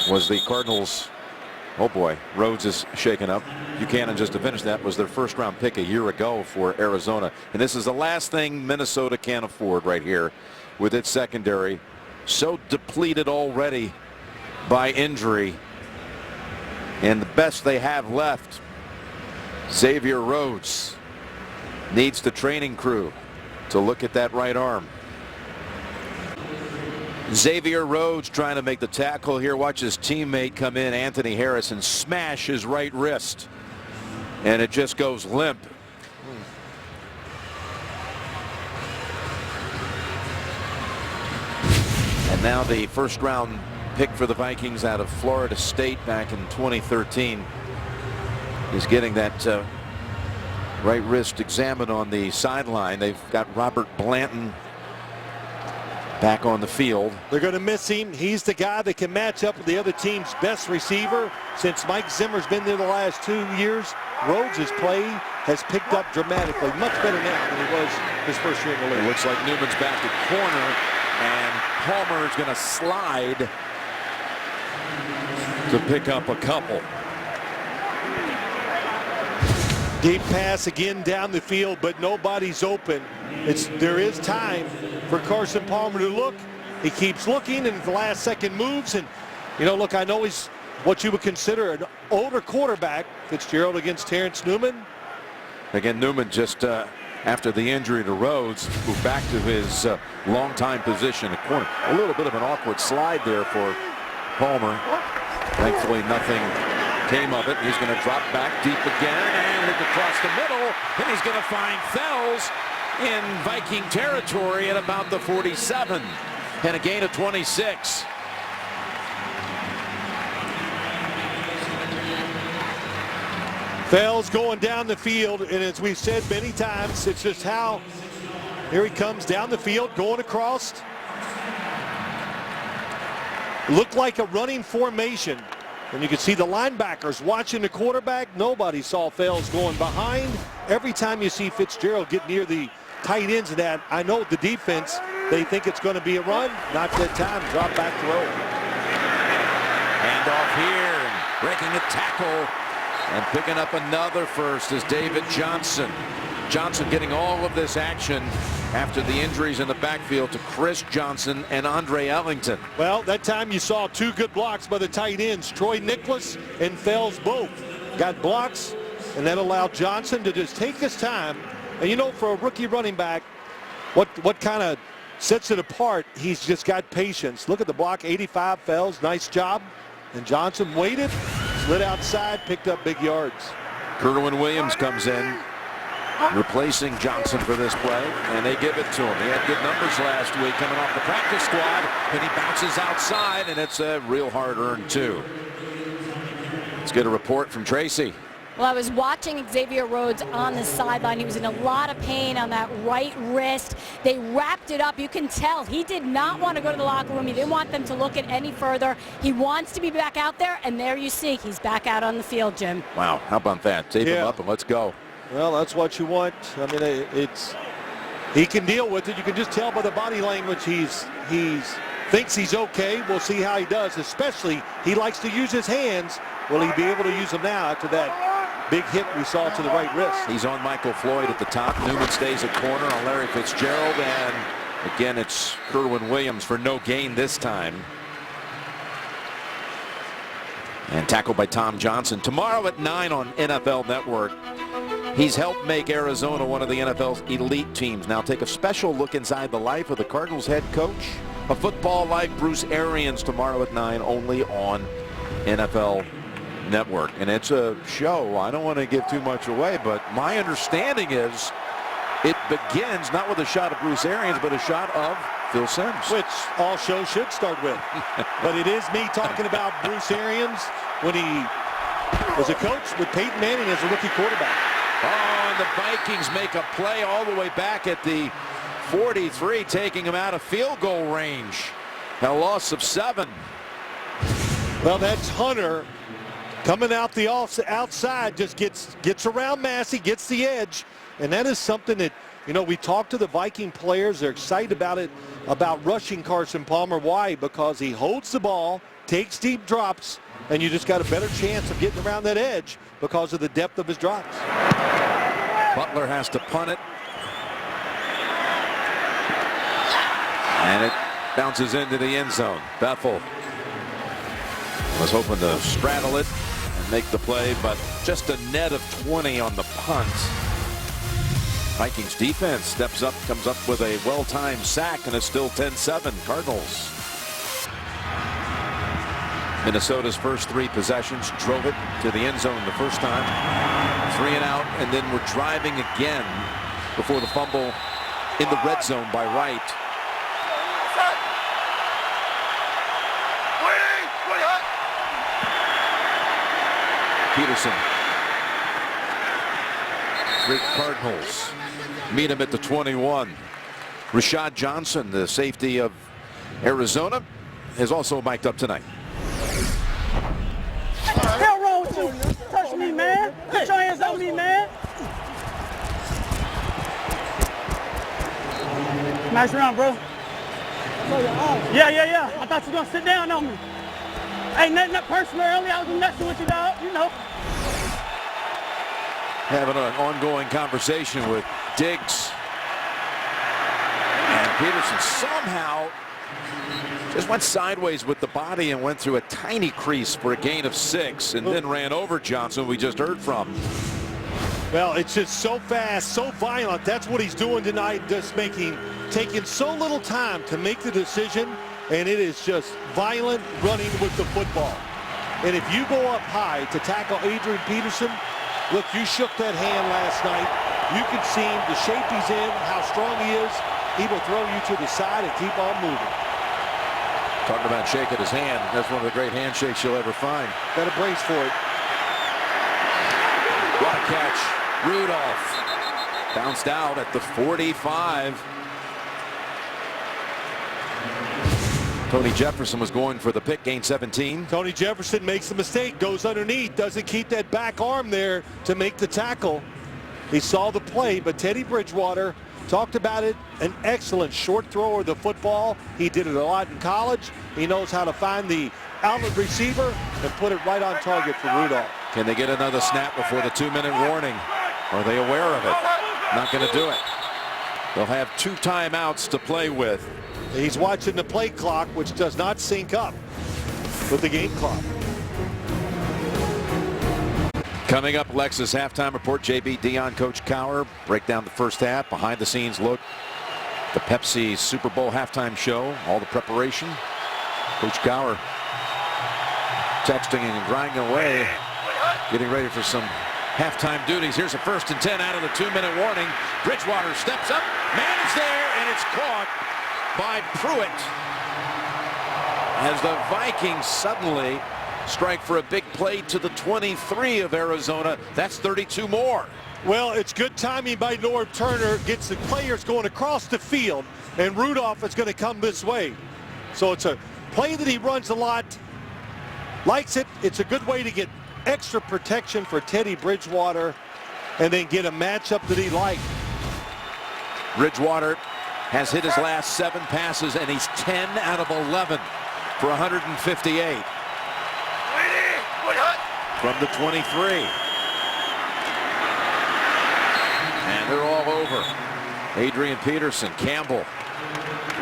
was the Cardinals. Oh boy, Rhodes is shaken up. Buchanan, just to finish that, was their first-round pick a year ago for Arizona. And this is the last thing Minnesota can afford right here with its secondary. So depleted already by injury. And the best they have left, Xavier Rhodes. needs the training crew to look at that right arm. Xavier Rhodes trying to make the tackle here. Watch his teammate come in, Anthony Harris, and smash his right wrist. And it just goes limp. And now the first round pick for the Vikings out of Florida State back in 2013 is getting that right wrist examined on the sideline. They've got Robert Blanton back on the field. They're going to miss him. He's the guy that can match up with the other team's best receiver. Since Mike Zimmer's been there the last 2 years, Rhodes' play has picked up dramatically. Much better now than he was his first year in the league. It looks like Newman's back at corner, and Palmer is going to slide to pick up a couple. Deep pass again down the field, but nobody's open. There is time for Carson Palmer to look. He keeps looking, and the last second moves. And, you know, look, I know he's what you would consider an older quarterback. Fitzgerald against Terrence Newman. Again, Newman just after the injury to Rhodes moved back to his longtime position at corner. A little bit of an awkward slide there for Palmer. Thankfully, nothing came of it. He's going to drop back deep again and look across the middle, and he's going to find Fells in Viking territory at about the 47, and a gain of 26. Fells going down the field, and as we've said many times, it's just how here he comes down the field, going across. Looked like a running formation. And you can see the linebackers watching the quarterback. Nobody saw Fells going behind. Every time you see Fitzgerald get near the tight ends of that, I know the defense, they think it's going to be a run. Not that time. Drop back throw. Hand off here, and breaking a tackle and picking up another first is David Johnson. Johnson getting all of this action after the injuries in the backfield to Chris Johnson and Andre Ellington. Well, that time you saw two good blocks by the tight ends. Troy Nicholas and Fells both got blocks, and that allowed Johnson to just take his time. And you know, for a rookie running back, what kind of sets it apart, he's just got patience. Look at the block, 85, Fells, nice job. And Johnson waited, slid outside, picked up big yards. Kerwin Williams comes in, replacing Johnson for this play, and they give it to him. He had good numbers last week coming off the practice squad, and he bounces outside, and it's a real hard-earned 2. Let's get a report from Tracy. Well, I was watching Xavier Rhodes on the sideline. He was in a lot of pain on that right wrist. They wrapped it up. You can tell he did not want to go to the locker room. He didn't want them to look at any further. He wants to be back out there, and there you see he's back out on the field, Jim. Wow, how about that? Tape him up and let's go. Well, that's what you want. I mean, he can deal with it. You can just tell by the body language he's thinks he's okay. We'll see how he does, especially he likes to use his hands. Will he be able to use them now after that big hit we saw to the right wrist? He's on Michael Floyd at the top. Newman stays at corner on Larry Fitzgerald, and again it's Kerwin Williams for no gain this time. And tackled by Tom Johnson. Tomorrow at 9 on NFL Network. He's helped make Arizona one of the NFL's elite teams. Now take a special look inside the life of the Cardinals head coach, a football like Bruce Arians, tomorrow at 9 only on NFL Network. And it's a show. I don't want to give too much away, but my understanding is it begins not with a shot of Bruce Arians, but a shot of Phil Simms. Which all shows should start with. But it is me talking about Bruce Arians when he was a coach with Peyton Manning as a rookie quarterback. Oh, and the Vikings make a play all the way back at the 43, taking him out of field goal range. A loss of 7. Well, that's Hunter coming out the outside, just gets around Massey, gets the edge. And that is something that, you know, we talked to the Viking players. They're excited about it, about rushing Carson Palmer. Why? Because he holds the ball, takes deep drops, and you just got a better chance of getting around that edge because of the depth of his drops. Butler has to punt it. And it bounces into the end zone. Bethel was hoping to straddle it and make the play, but just a net of 20 on the punt. Vikings defense steps up, comes up with a well-timed sack, and it's still 10-7 Cardinals. Minnesota's first 3 possessions drove it to the end zone the first time. 3 and out, and then we're driving again before the fumble in the red zone by Wright. Peterson. 3 Cardinals meet him at the 21. Rashad Johnson, the safety of Arizona, is also mic'd up tonight. Hell wrong with you? Touch me, man. Put your hands on me, man. Nice round, bro. Yeah. I thought you were going to sit down on me. Ain't nothing personal earlier. I was messing with you, dog. You know. Having an ongoing conversation with Diggs. And Peterson somehow just went sideways with the body and went through a tiny crease for a gain of 6 and then ran over Johnson, we just heard from. Well, it's just so fast, so violent. That's what he's doing tonight, just taking so little time to make the decision, and it is just violent running with the football. And if you go up high to tackle Adrian Peterson, look, you shook that hand last night. You can see him, the shape he's in, how strong he is. He will throw you to the side and keep on moving. Talking about shaking his hand, that's one of the great handshakes you'll ever find. Got a brace for it. What a catch. Rudolph bounced out at the 45. Tony Jefferson was going for the pick, gain 17. Tony Jefferson makes the mistake, goes underneath, doesn't keep that back arm there to make the tackle. He saw the play, but Teddy Bridgewater talked about it, an excellent short thrower of the football. He did it a lot in college. He knows how to find the outlet receiver and put it right on target for Rudolph. Can they get another snap before the 2-minute warning? Are they aware of it? Not going to do it. They'll have 2 timeouts to play with. He's watching the play clock, which does not sync up with the game clock. Coming up, Lexus halftime report. JB Dion, Coach Cowher break down the first half. Behind the scenes look. The Pepsi Super Bowl halftime show. All the preparation. Coach Cowher texting and grinding away, getting ready for some halftime duties. Here's a 1st and 10 out of the 2-minute warning. Bridgewater steps up, man is there, and it's caught by Pruitt as the Vikings suddenly strike for a big play to the 23 of Arizona. That's 32 more. Well, it's good timing by Norv Turner. Gets the players going across the field, and Rudolph is going to come this way. So it's a play that he runs a lot. Likes it. It's a good way to get extra protection for Teddy Bridgewater and then get a matchup that he liked. Bridgewater has hit his last 7 passes, and he's 10 out of 11 for 158. From the 23. And they're all over. Adrian Peterson, Campbell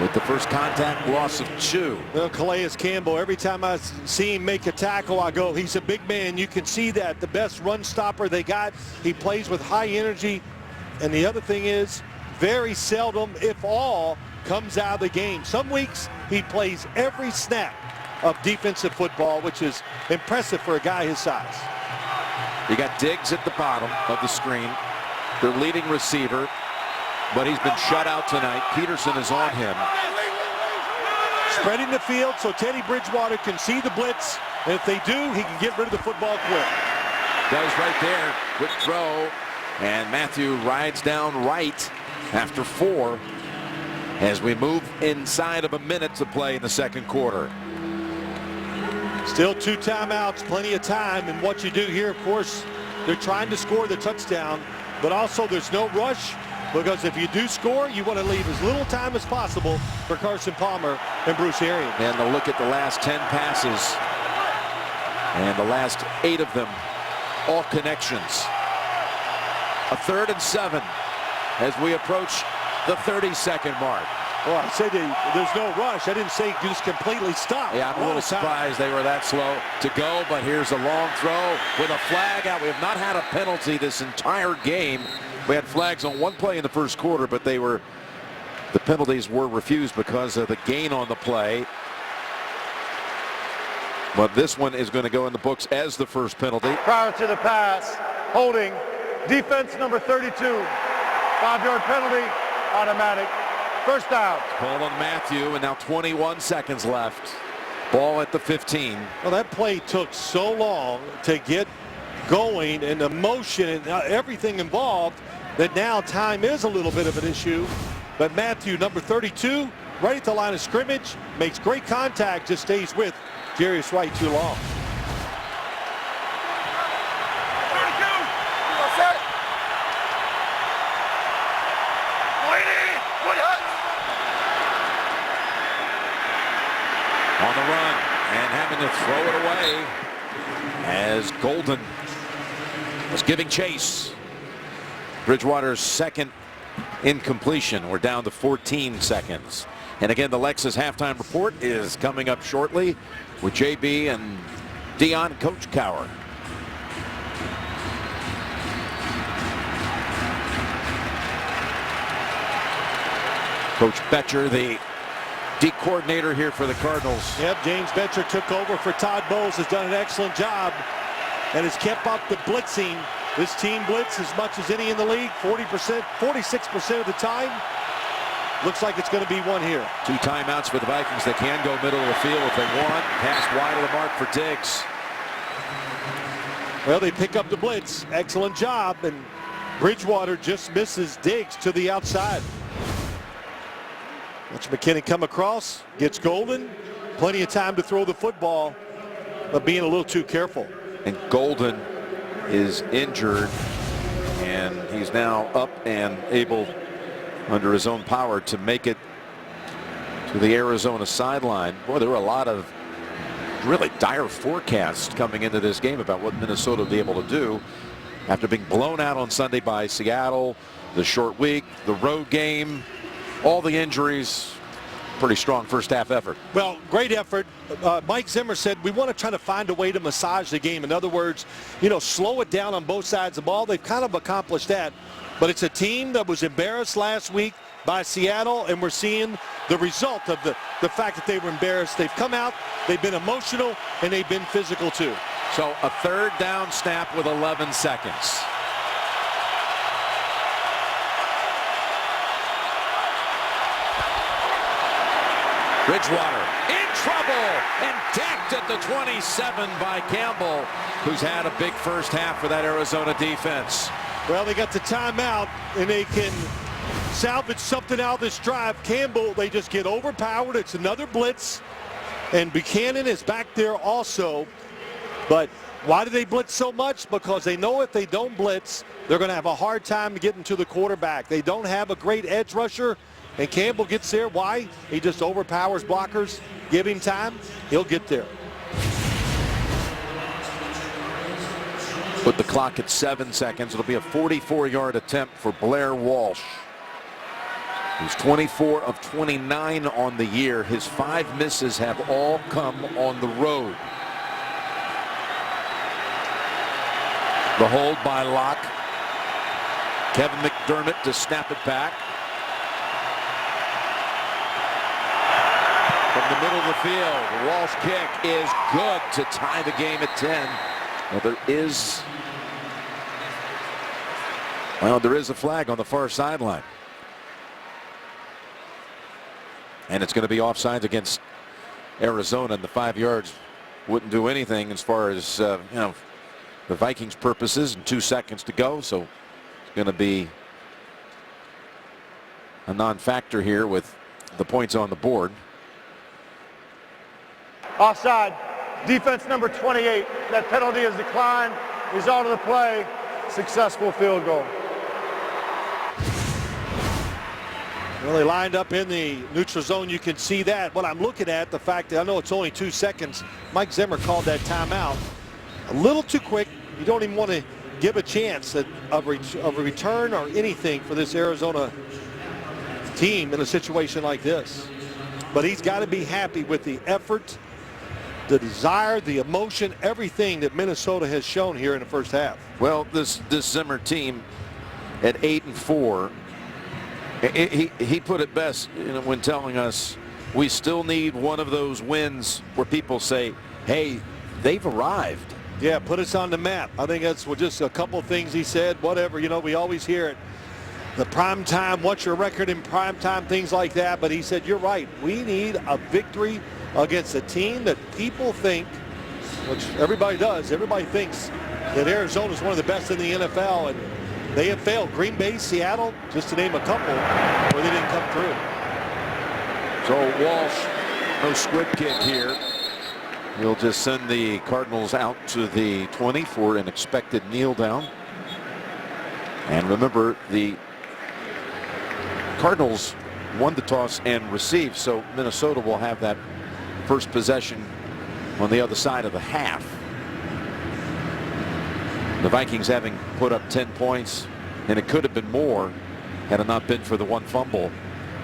with the first contact, loss of 2. Well, Calais Campbell, every time I see him make a tackle, I go, he's a big man. You can see that. The best run stopper they got. He plays with high energy. And the other thing is, very seldom, if all, comes out of the game. Some weeks, he plays every snap of defensive football, which is impressive for a guy his size. You got Diggs at the bottom of the screen, their leading receiver, but he's been shut out tonight. Peterson is on him. Spreading the field so Teddy Bridgewater can see the blitz, and if they do, he can get rid of the football quick. Does right there, quick throw, and Matthew rides down right after 4 as we move inside of a minute to play in the second quarter. Still 2 timeouts, plenty of time, and what you do here, of course, they're trying to score the touchdown, but also there's no rush, because if you do score, you want to leave as little time as possible for Carson Palmer and Bruce Arians. And a look at the last 10 passes, and the last 8 of them, all connections. A 3rd and 7 as we approach the 30-second mark. Well, I said there's no rush. I didn't say just completely stop. Yeah, I'm a little surprised they were that slow to go, but here's a long throw with a flag out. We have not had a penalty this entire game We had flags on one play in the first quarter, but the penalties were refused because of the gain on the play. But this one is going to go in the books as the first penalty. Prior to the pass, holding defense number 32. 5-yard penalty, automatic. First down. Call on Matthew, and now 21 seconds left. Ball at the 15. Well, that play took so long to get going, and the motion and everything involved, that now time is a little bit of an issue. But Matthew, number 32, right at the line of scrimmage, makes great contact, just stays with Jarius Wright too long. On the run and having to throw it away as Golden was giving chase. Bridgewater's second incompletion. We're down to 14 seconds. And again, the Lexus halftime report is coming up shortly with JB and Dion, Coach Cowher. Coach Betcher, the D coordinator here for the Cardinals. Yep, James Betcher took over for Todd Bowles, has done an excellent job and has kept up the blitzing. This team blitz as much as any in the league, 40%, 46% of the time. Looks like it's going to be one here. 2 timeouts for the Vikings. They can go middle of the field if they want. Pass wide of the mark for Diggs. Well, they pick up the blitz. Excellent job, and Bridgewater just misses Diggs to the outside. Watch McKinnon come across, gets Golden. Plenty of time to throw the football, but being a little too careful. And Golden is injured, and he's now up and able, under his own power, to make it to the Arizona sideline. Boy, there were a lot of really dire forecasts coming into this game about what Minnesota would be able to do after being blown out on Sunday by Seattle, the short week, the road game, all the injuries. Pretty strong first half effort. Well, great effort. Mike Zimmer said we want to try to find a way to massage the game. In other words, you know, slow it down on both sides of the ball. They've kind of accomplished that. But it's a team that was embarrassed last week by Seattle, and we're seeing the result of the fact that they were embarrassed. They've come out, they've been emotional, and they've been physical too. So a third down snap with 11 seconds. Bridgewater in trouble and decked at the 27 by Campbell, who's had a big first half for that Arizona defense. Well, they got the timeout, and they can salvage something out of this drive. Campbell, they just get overpowered. It's another blitz, and Buchanan is back there also. But why do they blitz so much? Because they know if they don't blitz, they're going to have a hard time getting to the quarterback. They don't have a great edge rusher, and Campbell gets there. Why? He just overpowers blockers. Give him time, he'll get there. Put the clock at 7 seconds. It'll be a 44-yard attempt for Blair Walsh, who's 24 of 29 on the year. His 5 misses have all come on the road. The hold by Locke. Kevin McDermott to snap it back. From the middle of the field, the Walsh kick is good to tie the game at 10. Well, there is a flag on the far sideline. And it's going to be offsides against Arizona, and the 5 yards wouldn't do anything as far as the Vikings' purposes, and 2 seconds to go. So it's going to be a non-factor here with the points on the board. Offside. Defense number 28. That penalty is declined. He's on to the play. Successful field goal. Well, they lined up in the neutral zone. You can see that. What I'm looking at, the fact that I know it's only 2 seconds. Mike Zimmer called that timeout a little too quick. You don't even want to give a chance of a return or anything for this Arizona team in a situation like this. But he's got to be happy with the effort, the desire, the emotion, everything that Minnesota has shown here in the first half. Well, this Zimmer team at 8-4. He put it best, when telling us we still need one of those wins where people say, hey, they've arrived. Yeah, put us on the map. I think that's just a couple things he said. Whatever, we always hear it. The prime time, what's your record in prime time, things like that. But he said, you're right. We need a victory against a team that people think, which everybody does, everybody thinks that Arizona is one of the best in the NFL, and they have failed. Green Bay, Seattle, just to name a couple, where they didn't come through. So Walsh, no squib kick here. He'll just send the Cardinals out to the 20 for an expected kneel down. And remember, the Cardinals won the toss and received, so Minnesota will have that first possession on the other side of the half. The Vikings having put up 10 points, and it could have been more had it not been for the one fumble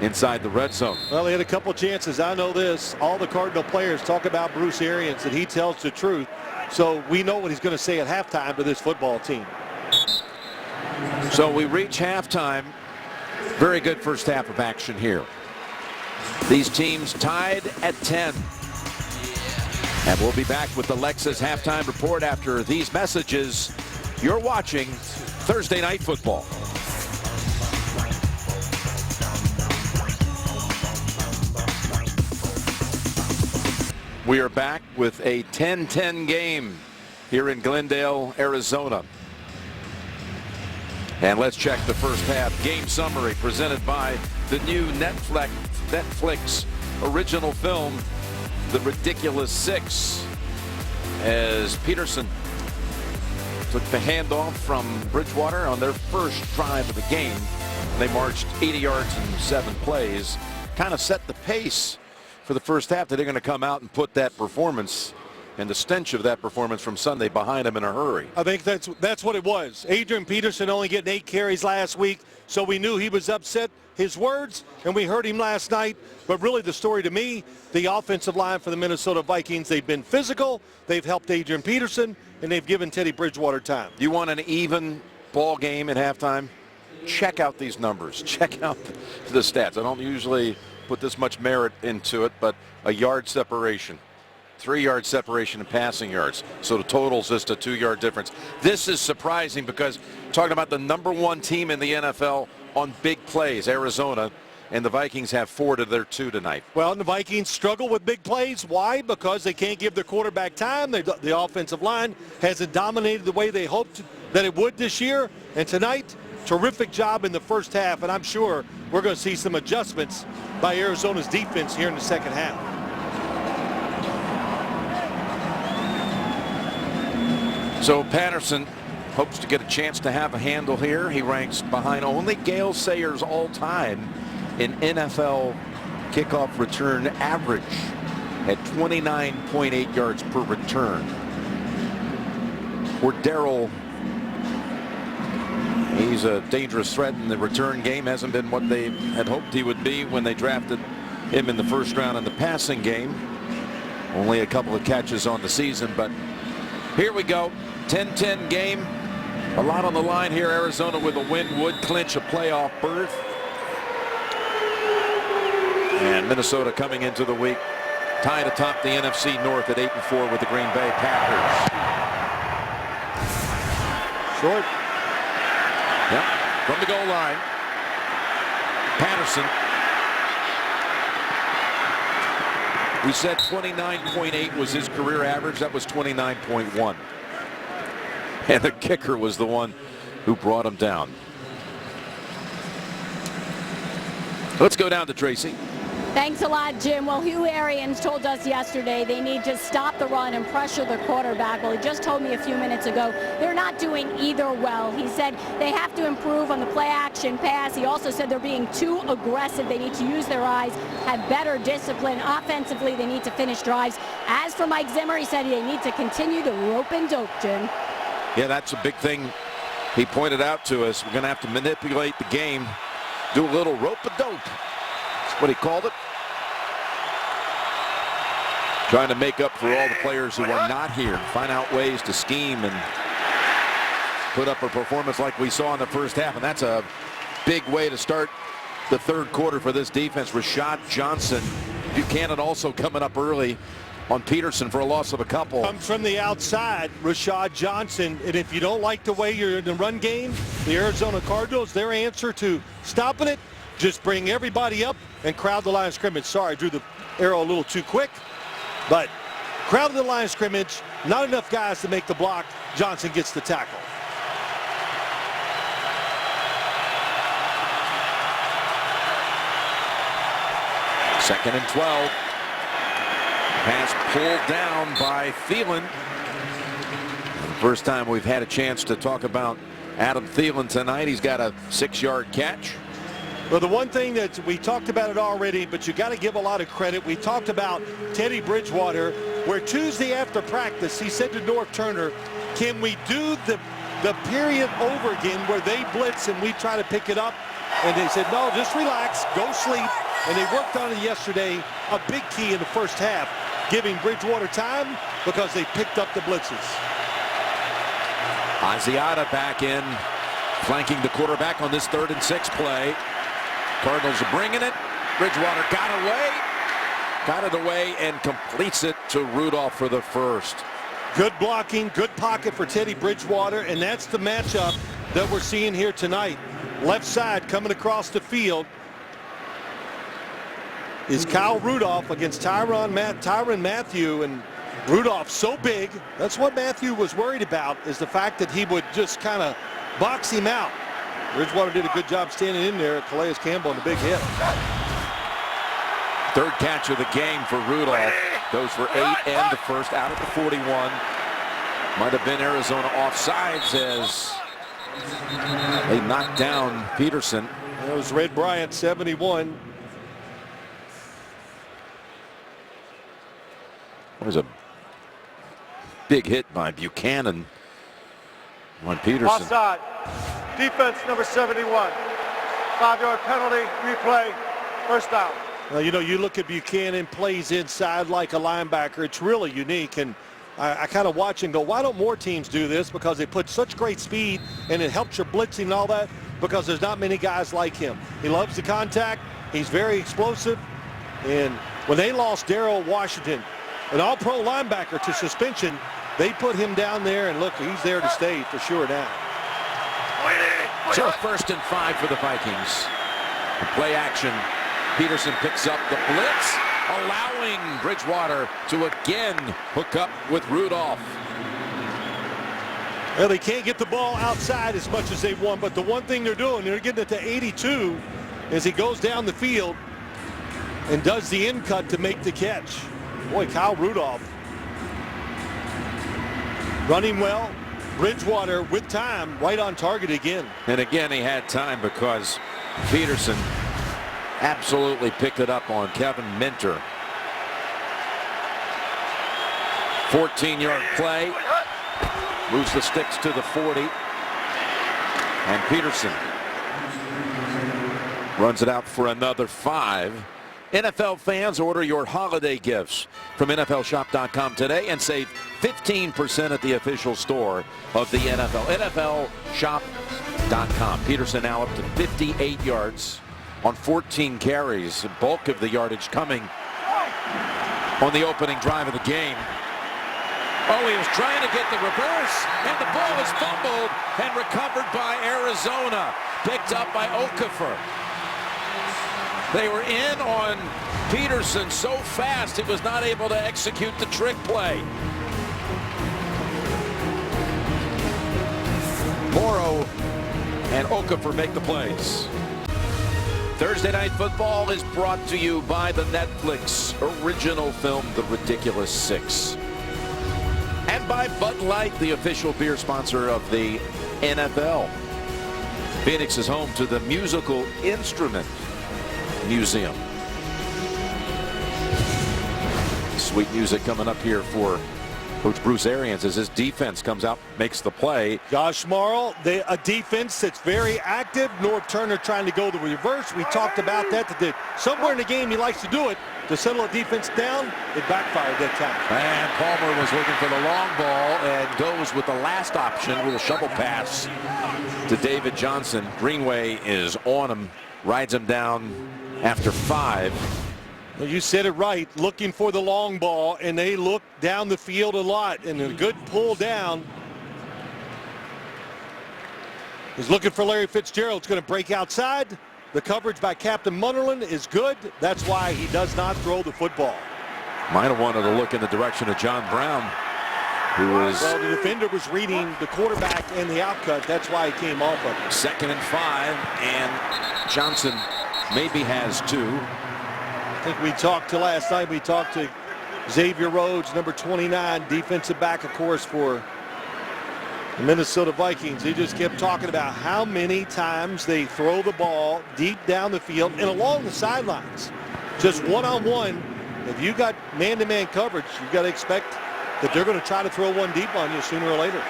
inside the red zone. Well, they had a couple chances. I know this. All the Cardinal players talk about Bruce Arians, and he tells the truth. So we know what he's going to say at halftime to this football team. So we reach halftime. Very good first half of action here. These teams tied at 10. And we'll be back with the Lexus halftime report after these messages. You're watching Thursday Night Football. We are back with a 10-10 game here in Glendale, Arizona. And let's check the first half game summary presented by the new Netflix original film, The Ridiculous Six, as Peterson took the handoff from Bridgewater on their first drive of the game. They marched 80 yards in 7 plays, kind of set the pace for the first half that they're going to come out and put that performance and the stench of that performance from Sunday behind them in a hurry. I think that's what it was. Adrian Peterson only getting 8 carries last week, so we knew he was upset. His words, and we heard him last night. But really the story to me, the offensive line for the Minnesota Vikings, they've been physical, they've helped Adrian Peterson, and they've given Teddy Bridgewater time. You want an even ball game at halftime? Check out these numbers. Check out the stats. I don't usually put this much merit into it, but a yard separation, 3-yard separation in passing yards. So the total's just a 2-yard difference. This is surprising because talking about the #1 team in the NFL on big plays, Arizona, and the Vikings have 4 to their 2 tonight. Well, and the Vikings struggle with big plays. Why? Because they can't give their quarterback time. The offensive line hasn't dominated the way they hoped that it would this year. And tonight, terrific job in the first half, and I'm sure we're going to see some adjustments by Arizona's defense here in the second half. So Patterson hopes to get a chance to have a handle here. He ranks behind only Gale Sayers all time in NFL kickoff return average at 29.8 yards per return. For Darrell, he's a dangerous threat in the return game. Hasn't been what they had hoped he would be when they drafted him in the first round in the passing game. Only a couple of catches on the season, but here we go. 10-10 game. A lot on the line here. Arizona with a win would clinch a playoff berth. And Minnesota coming into the week tied atop the NFC North at 8-4 with the Green Bay Packers. Short. Yep, from the goal line. Patterson. We said 29.8 was his career average. That was 29.1. And the kicker was the one who brought him down. Let's go down to Tracy. Thanks a lot, Jim. Well, Hugh Arians told us yesterday they need to stop the run and pressure the quarterback. Well, he just told me a few minutes ago they're not doing either well. He said they have to improve on the play action pass. He also said they're being too aggressive. They need to use their eyes, have better discipline. Offensively, they need to finish drives. As for Mike Zimmer, he said they need to continue to rope and dope, Jim. Yeah, that's a big thing he pointed out to us. We're going to have to manipulate the game, do a little rope and dope. That's what he called it. Trying to make up for all the players who are not here. Find out ways to scheme and put up a performance like we saw in the first half, and that's a big way to start the third quarter for this defense. Rashad Johnson. Buchanan also coming up early on Peterson for a loss of a couple. Comes from the outside, Rashad Johnson. And if you don't like the way you're in the run game, the Arizona Cardinals, their answer to stopping it, just bring everybody up and crowd the line of scrimmage. Sorry, I drew the arrow a little too quick, but crowd the line of scrimmage, not enough guys to make the block. Johnson gets the tackle. Second and 12. Pass pulled down by Thielen. First time we've had a chance to talk about Adam Thielen tonight. He's got a 6-yard catch. Well, the one thing that we talked about it already, but you got to give a lot of credit. We talked about Teddy Bridgewater, where Tuesday after practice, he said to North Turner, can we do the period over again where they blitz and we try to pick it up? And they said, no, just relax, go sleep. And they worked on it yesterday, a big key in the first half, giving Bridgewater time because they picked up the blitzes. Asiata back in, flanking the quarterback on this 3rd and 6 play. Cardinals are bringing it. Bridgewater got it away and completes it to Rudolph for the first. Good blocking, good pocket for Teddy Bridgewater, and that's the matchup that we're seeing here tonight. Left side coming across the field is Kyle Rudolph against Tyrann Mathieu, and Rudolph so big. That's what Mathieu was worried about, is the fact that he would just kind of box him out. Bridgewater did a good job standing in there. Calais Campbell on the big hit. 3rd catch of the game for Rudolph. Goes for 8 and the first out at the 41. Might have been Arizona offsides as they knocked down Peterson. That was Red Bryant, 71. That was a big hit by Buchanan on Peterson. Offside. Defense number 71. 5-yard penalty, replay, first down. Well, you know, you look at Buchanan, plays inside like a linebacker. It's really unique, and I kind of watch and go, why don't more teams do this? Because they put such great speed, and it helps your blitzing and all that, because there's not many guys like him. He loves the contact. He's very explosive. And when they lost Darrell Washington, an all-pro linebacker, to suspension, they put him down there, and look, he's there to stay for sure now. So 1st and 5 for the Vikings. The play action. Peterson picks up the blitz, allowing Bridgewater to again hook up with Rudolph. Well, they can't get the ball outside as much as they want, but the one thing they're doing, they're getting it to 82 as he goes down the field and does the in cut to make the catch. Boy, Kyle Rudolph running well. Bridgewater with time, right on target again. And again, he had time because Peterson absolutely picked it up on Kevin Minter. 14-yard play. Moves the sticks to the 40. And Peterson runs it out for another 5. NFL fans, order your holiday gifts from NFLshop.com today and save 15% at the official store of the NFL. NFLshop.com. Peterson now up to 58 yards on 14 carries. The bulk of the yardage coming on the opening drive of the game. Oh, he was trying to get the reverse, and the ball is fumbled and recovered by Arizona. Picked up by Okafor. They were in on Peterson so fast he was not able to execute the trick play. Morrow and Okafor make the plays. Thursday Night Football is brought to you by the Netflix original film, The Ridiculous Six. And by Bud Light, the official beer sponsor of the NFL. Phoenix is home to the Musical Instrument Museum. Sweet music coming up here for Coach Bruce Arians, as his defense comes out, makes the play. Josh Morrow, a defense that's very active. Norv Turner trying to go the reverse. We talked about that. Somewhere in the game he likes to do it. To settle a defense down, it backfired that time. And Palmer was looking for the long ball and goes with the last option with a shovel pass to David Johnson. Greenway is on him, rides him down after 5. Well, you said it right, looking for the long ball, and they look down the field a lot, and a good pull down. He's looking for Larry Fitzgerald. It's going to break outside. The coverage by Captain Munnerlyn is good. That's why he does not throw the football. Might have wanted to look in the direction of John Brown, who was... Well, the defender was reading the quarterback and the outcut. That's why he came off of it. 2nd and 5, and Johnson maybe has 2. I think we talked to last night. We talked to Xavier Rhodes, number 29, defensive back, of course, for the Minnesota Vikings. He just kept talking about how many times they throw the ball deep down the field and along the sidelines. Just one-on-one. If you got man-to-man coverage, you got to expect that they're going to try to throw one deep on you sooner or later.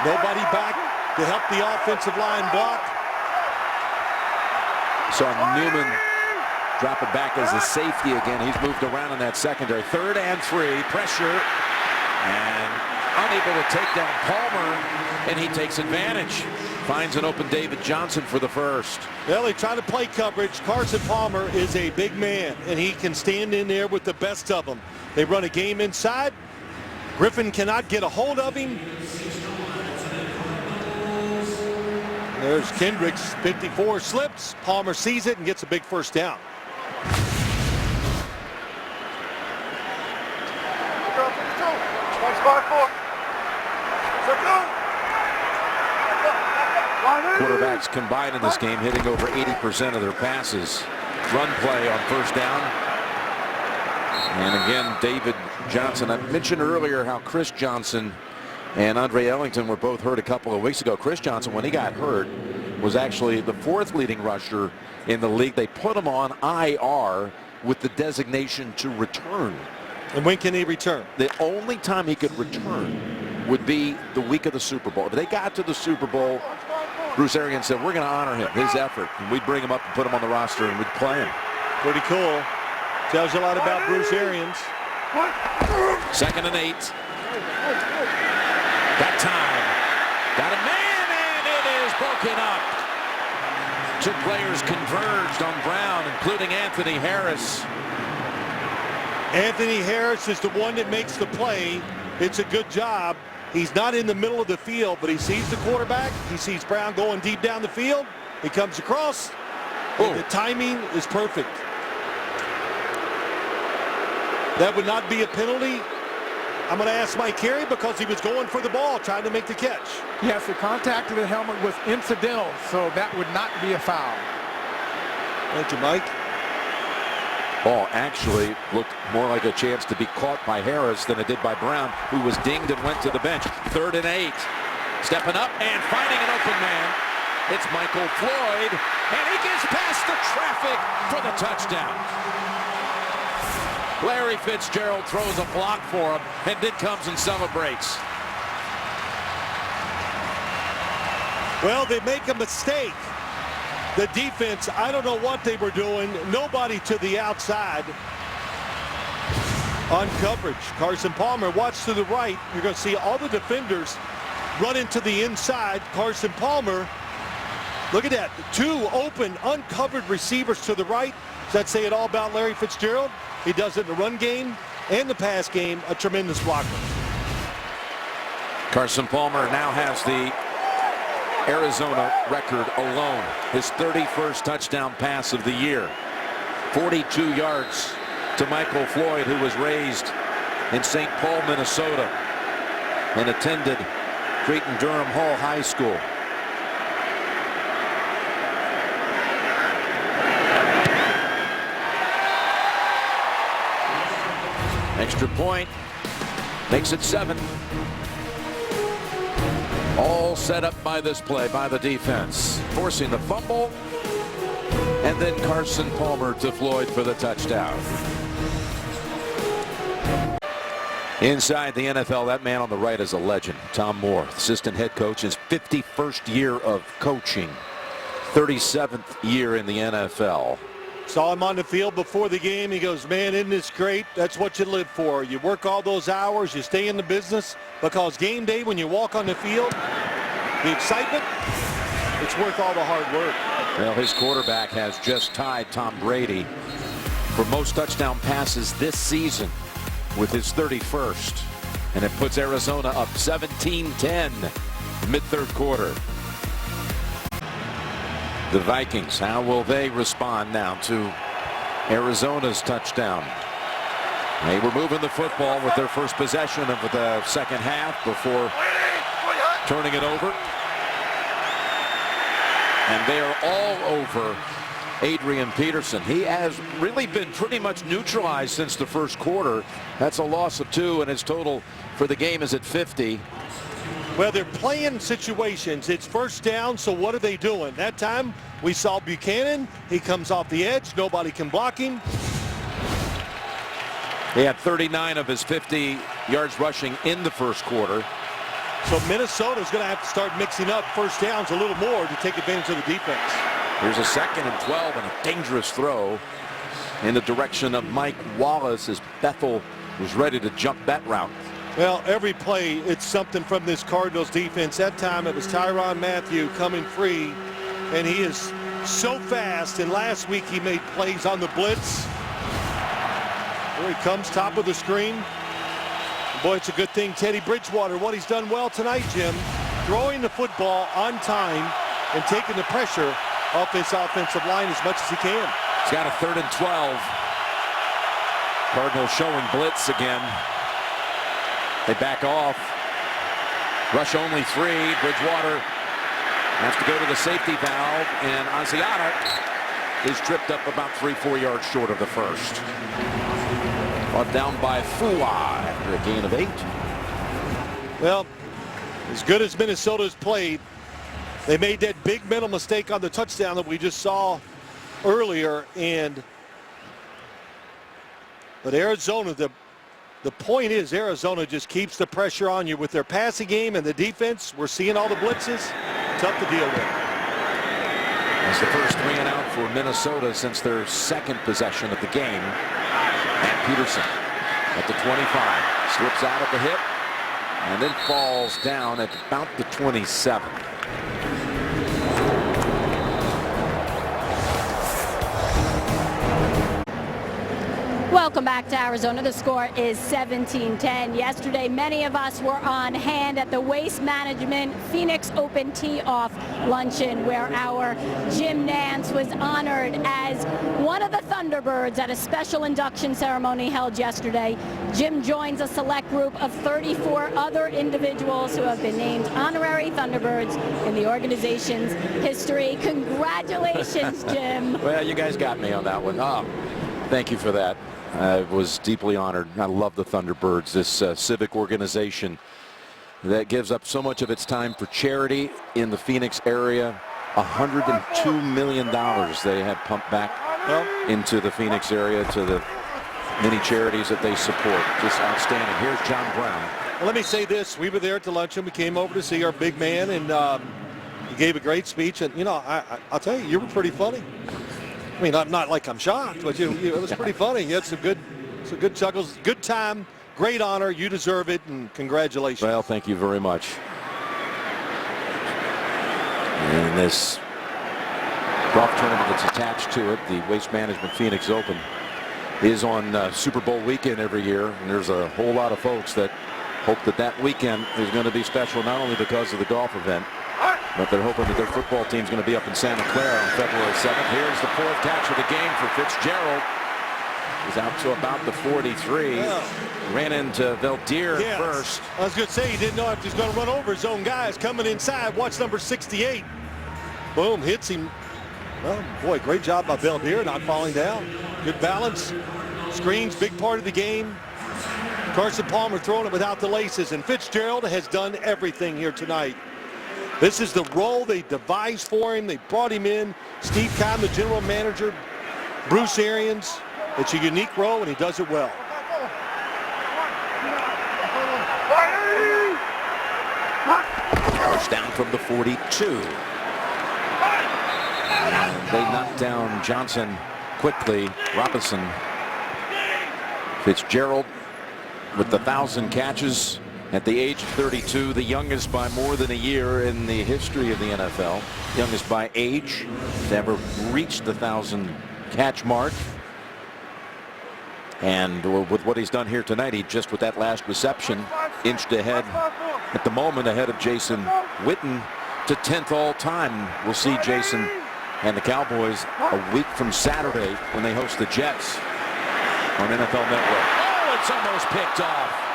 Nobody back to help the offensive line block. So Newman drop it back as a safety again. He's moved around in that secondary. 3rd and 3, pressure, and unable to take down Palmer, and he takes advantage. Finds an open David Johnson for the first. Well, they try to play coverage. Carson Palmer is a big man, and he can stand in there with the best of them. They run a game inside. Griffin cannot get a hold of him. There's Kendricks, 54, slips. Palmer sees it and gets a big first down. Quarterbacks combined in this game hitting over 80% of their passes. Run play on 1st down. And again, David Johnson. I mentioned earlier how Chris Johnson and Andre Ellington were both hurt a couple of weeks ago. Chris Johnson, when he got hurt, was actually the 4th leading rusher in the league. They put him on IR with the designation to return. And when can he return? The only time he could return would be the week of the Super Bowl. If they got to the Super Bowl, Bruce Arians said, we're going to honor him, his effort. And we'd bring him up and put him on the roster and we'd play him. Pretty cool. Tells you a lot about Bruce Arians. 2nd and 8. That time, got a man, and it is broken up. 2 players converged on Brown, including Anthony Harris. Anthony Harris is the one that makes the play. It's a good job. He's not in the middle of the field, but he sees the quarterback. He sees Brown going deep down the field. He comes across. The timing is perfect. That would not be a penalty. I'm going to ask Mike Carey because he was going for the ball, trying to make the catch. Yes, the contact to the helmet was incidental, so that would not be a foul. Thank you, Mike. Ball actually looked more like a chance to be caught by Harris than it did by Brown, who was dinged and went to the bench. 3rd and 8. Stepping up and finding an open man. It's Michael Floyd, and he gets past the traffic for the touchdown. Larry Fitzgerald throws a block for him and then comes and celebrates. Well, they make a mistake. The defense, I don't know what they were doing. Nobody to the outside on coverage. Carson Palmer, watch to the right. You're going to see all the defenders run into the inside. Carson Palmer, look at that. 2 open, uncovered receivers to the right. Does that say it all about Larry Fitzgerald? He does it in the run game and the pass game, a tremendous blocker. Carson Palmer now has the Arizona record alone. His 31st touchdown pass of the year. 42 yards to Michael Floyd, who was raised in St. Paul, Minnesota, and attended Creighton-Durham Hall High School. Extra point makes it 7. All set up by this play by the defense, forcing the fumble And then Carson Palmer to Floyd for the touchdown. Inside the NFL, that man on the right is a legend. Tom Moore, assistant head coach, his 51st year of coaching, 37th year in the NFL. Saw him on the field before the game. He goes, man, isn't this great? That's what you live for. You work all those hours, you stay in the business, because game day, when you walk on the field, the excitement, it's worth all the hard work. Well, his quarterback has just tied Tom Brady for most touchdown passes this season with his 31st. And it puts Arizona up 17-10 mid-third quarter. The Vikings, how will they respond now to Arizona's touchdown? They were moving the football with their first possession of the second half before turning it over. And they are all over Adrian Peterson. He has really been pretty much neutralized since the first quarter. That's a loss of 2, and his total for the game is at 50. Well, they're playing situations. It's first down, so what are they doing? That time we saw Buchanan. He comes off the edge. Nobody can block him. He had 39 of his 50 yards rushing in the first quarter. So Minnesota's going to have to start mixing up first downs a little more to take advantage of the defense. Here's a 2nd and 12 and a dangerous throw in the direction of Mike Wallace as Bethel was ready to jump that route. Well, every play, it's something from this Cardinals defense. That time it was Tyrann Mathieu coming free, and he is so fast. And last week he made plays on the blitz. Here he comes, top of the screen. Boy, it's a good thing Teddy Bridgewater, what he's done well tonight, Jim, throwing the football on time and taking the pressure off this offensive line as much as he can. He's got a 3rd and 12. Cardinals showing blitz again. They back off. Rush only 3. Bridgewater has to go to the safety valve, and Asiata is tripped up about 3-4 yards short of the first. Brought down by Fua after a gain of 8. Well, as good as Minnesota's played, they made that big mental mistake on the touchdown that we just saw earlier. But Arizona, the point is Arizona just keeps the pressure on you with their passing game and the defense. We're seeing all the blitzes. Tough to deal with. It's the first 3 and out for Minnesota since their 2nd possession of the game. And Peterson at the 25. Slips out at the hip and then falls down at about the 27. Welcome back to Arizona. The score is 17-10. Yesterday, many of us were on hand at the Waste Management Phoenix Open Tee-Off Luncheon, where our Jim Nantz was honored as one of the Thunderbirds at a special induction ceremony held yesterday. Jim joins a select group of 34 other individuals who have been named honorary Thunderbirds in the organization's history. Congratulations, Jim. Well, you guys got me on that one. Oh, thank you for that. I was deeply honored. I love the Thunderbirds, this civic organization that gives up so much of its time for charity in the Phoenix area. $102 million they have pumped back into the Phoenix area to the many charities that they support. Just outstanding. Here's John Brown. Well, let me say this. We were there at the luncheon. We came over to see our big man, and he gave a great speech. And, you know, I'll tell you, you were pretty funny. I mean, I'm not like I'm shocked, but it was pretty funny. You had some good chuckles, good time, great honor. You deserve it, and congratulations. Well, thank you very much. And this golf tournament that's attached to it, the Waste Management Phoenix Open, is on Super Bowl weekend every year, and there's a whole lot of folks that hope that that weekend is going to be special, not only because of the golf event, but they're hoping that their football team's going to be up in Santa Clara on February 7th. Here's the 4th catch of the game for Fitzgerald. He's out to about the 43. Ran into Valdir first. I was going to say, he didn't know if he's going to run over his own guys. Coming inside, watch number 68. Boom, hits him. Well, boy, great job by Valdir not falling down. Good balance. Screens, big part of the game. Carson Palmer throwing it without the laces, and Fitzgerald has done everything here tonight. This is the role they devised for him. They brought him in. Steve Keim, the general manager, Bruce Arians. It's a unique role, and he does it well. First down from the 42. And they knock down Johnson quickly. Robinson. Fitzgerald with the 1,000 catches at the age of 32, the youngest by more than a year in the history of the NFL. Youngest by age to ever reach the 1,000 catch mark. And with what he's done here tonight, he just with that last reception inched ahead at the moment ahead of Jason Witten to 10th all time. We'll see Jason and the Cowboys a week from Saturday when they host the Jets on NFL Network. Oh, it's almost picked off.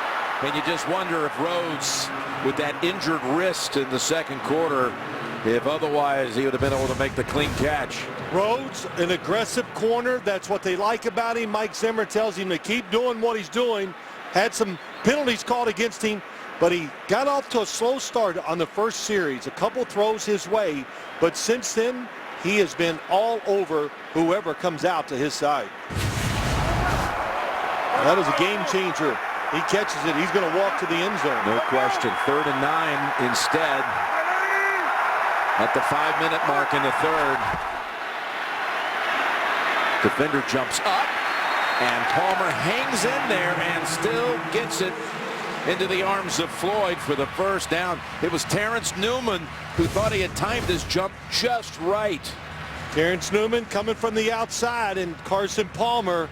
And you just wonder if Rhodes, with that injured wrist in the second quarter, if otherwise he would have been able to make the clean catch. Rhodes, an aggressive corner. That's what they like about him. Mike Zimmer tells him to keep doing what he's doing. Had some penalties called against him, but he got off to a slow start on the first series. A couple throws his way, but since then, he has been all over whoever comes out to his side. That is a game changer. He catches it. He's going to walk to the end zone. No question. 3rd and 9 instead. At the 5-minute mark in the third. Defender jumps up. And Palmer hangs in there and still gets it into the arms of Floyd for the first down. It was Terrence Newman who thought he had timed his jump just right. Terrence Newman coming from the outside, and Carson Palmer,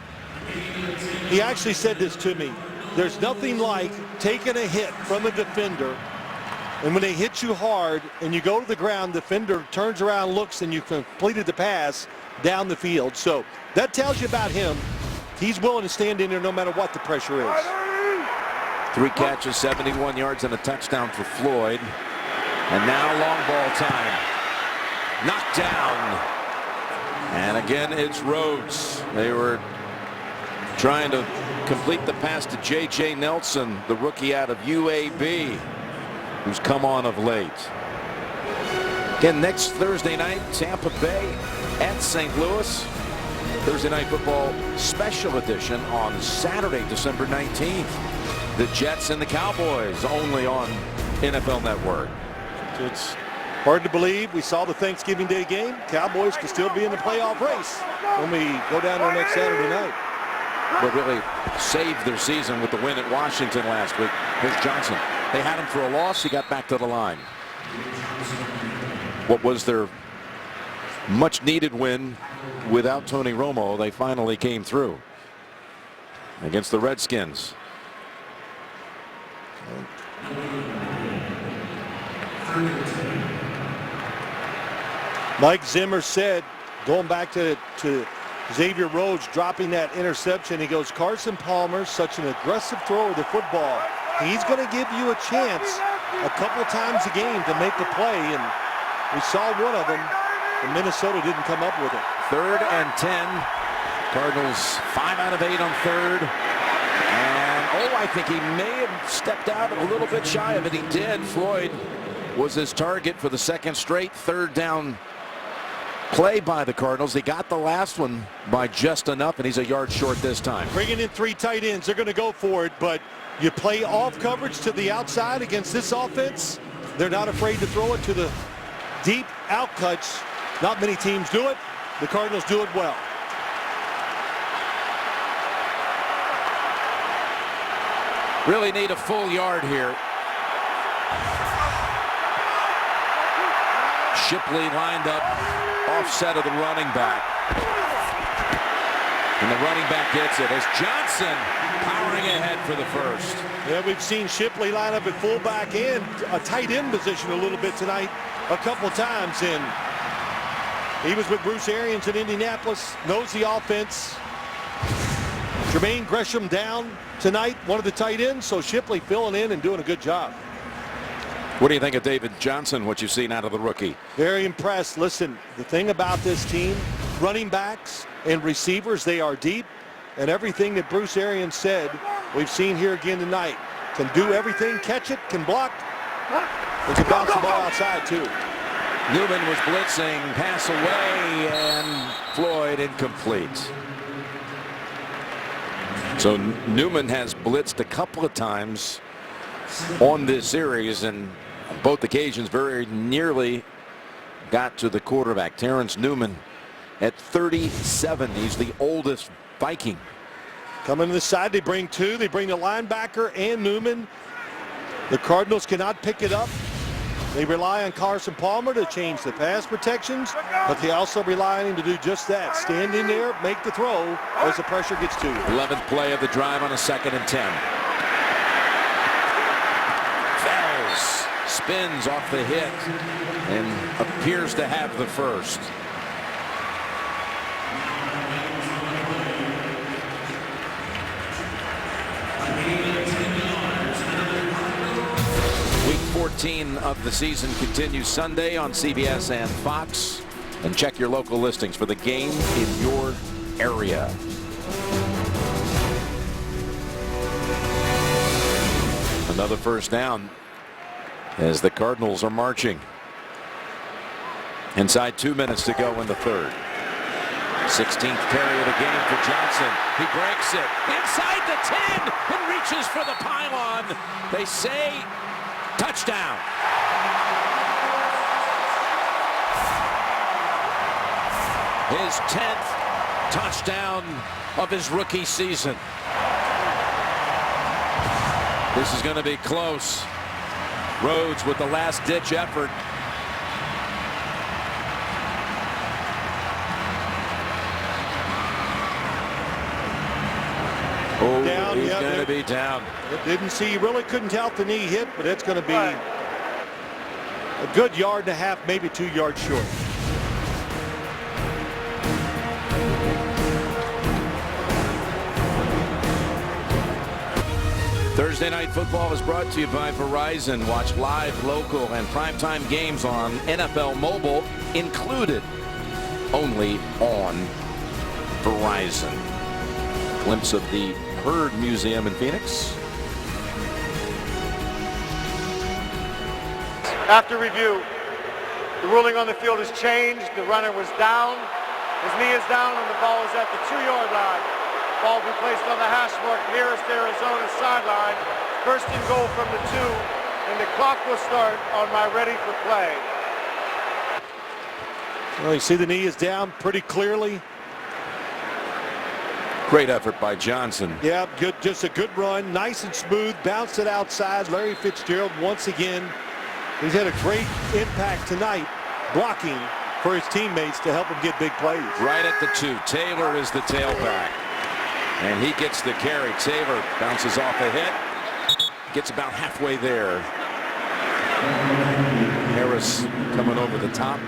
he actually said this to me. There's nothing like taking a hit from a defender, and when they hit you hard and you go to the ground, the defender turns around, looks, and you've completed the pass down the field. So that tells you about him. He's willing to stand in there no matter what the pressure is. 3 catches, 71 yards, and a touchdown for Floyd. And now long ball time. Knocked down. And again, it's Rhodes. They were trying to complete the pass to J.J. Nelson, the rookie out of UAB, who's come on of late. Again, next Thursday night, Tampa Bay at St. Louis. Thursday Night Football Special Edition on Saturday, December 19th. The Jets and the Cowboys only on NFL Network. It's hard to believe. We saw the Thanksgiving Day game. Cowboys could still be in the playoff race when we go down there next Saturday night. But really saved their season with the win at Washington last week. Here's Johnson. They had him for a loss. He got back to the line. What was their much needed win without Tony Romo? They finally came through against the Redskins. Mike Zimmer said, going back to Xavier Rhodes dropping that interception, he goes, Carson Palmer's such an aggressive thrower of the football. He's going to give you a chance a couple times a game to make a play, and we saw one of them, and Minnesota didn't come up with it. 3rd and 10. Cardinals 5 out of 8 on 3rd. And, I think he may have stepped out a little bit shy of it. He did. Floyd was his target for the second straight 3rd down play by the Cardinals. They got the last one by just enough, and he's a yard short this time. Bringing in 3 tight ends. They're going to go for it, but you play off coverage to the outside against this offense. They're not afraid to throw it to the deep out cuts. Not many teams do it. The Cardinals do it well. Really need a full yard here. Shipley lined up offset of the running back. And the running back gets it as Johnson powering ahead for the first. Yeah, we've seen Shipley line up at fullback and a tight end position a little bit tonight a couple times. And he was with Bruce Arians in Indianapolis, knows the offense. Jermaine Gresham down tonight, one of the tight ends, so Shipley filling in and doing a good job. What do you think of David Johnson, what you've seen out of the rookie? Very impressed. Listen, the thing about this team, running backs and receivers, they are deep, and everything that Bruce Arians said, we've seen here again tonight. Can do everything, catch it, can block, They can bounce the ball outside, too. Newman was blitzing, pass away, and Floyd incomplete. So Newman has blitzed a couple of times on this series, and on both occasions very nearly got to the quarterback. Terrence Newman at 37. He's the oldest Viking. Coming to the side, they bring two. They bring the linebacker and Newman. The Cardinals cannot pick it up. They rely on Carson Palmer to change the pass protections, but they also rely on him to do just that. Stand in there, make the throw as the pressure gets to you. 11th play of the drive on a 2nd and 10. Fells spins off the hit and appears to have the first. Week 14 of the season continues Sunday on CBS and Fox. And check your local listings for the game in your area. Another first down as the Cardinals are marching. Inside 2 minutes to go in the third. 16th carry of the game for Johnson. He breaks it inside the 10 and reaches for the pylon. They say touchdown. His 10th touchdown of his rookie season. This is going to be close. Rhodes with the last-ditch effort. Oh, Down, he's yeah, going to be down. Didn't see, really couldn't tell if the knee hit, but it's going to be a good yard and a half, maybe 2 yards short. Thursday Night Football is brought to you by Verizon. Watch live, local, and primetime games on NFL Mobile, included only on Verizon. Glimpse of the Herd Museum in Phoenix. After review, the ruling on the field has changed. The runner was down. His knee is down and the ball is at the 2-yard line. Ball will be placed on the hash mark nearest Arizona sideline. First and goal from the 2, and the clock will start on my ready for play. Well, you see the knee is down pretty clearly. Great effort by Johnson. Yeah, good, just a good run, nice and smooth, bounced it outside. Larry Fitzgerald once again, he's had a great impact tonight, blocking for his teammates to help him get big plays. Right at the 2. Taylor is the tailback. And he gets the carry. Taylor bounces off a hit. Gets about halfway there. Harris coming over the top.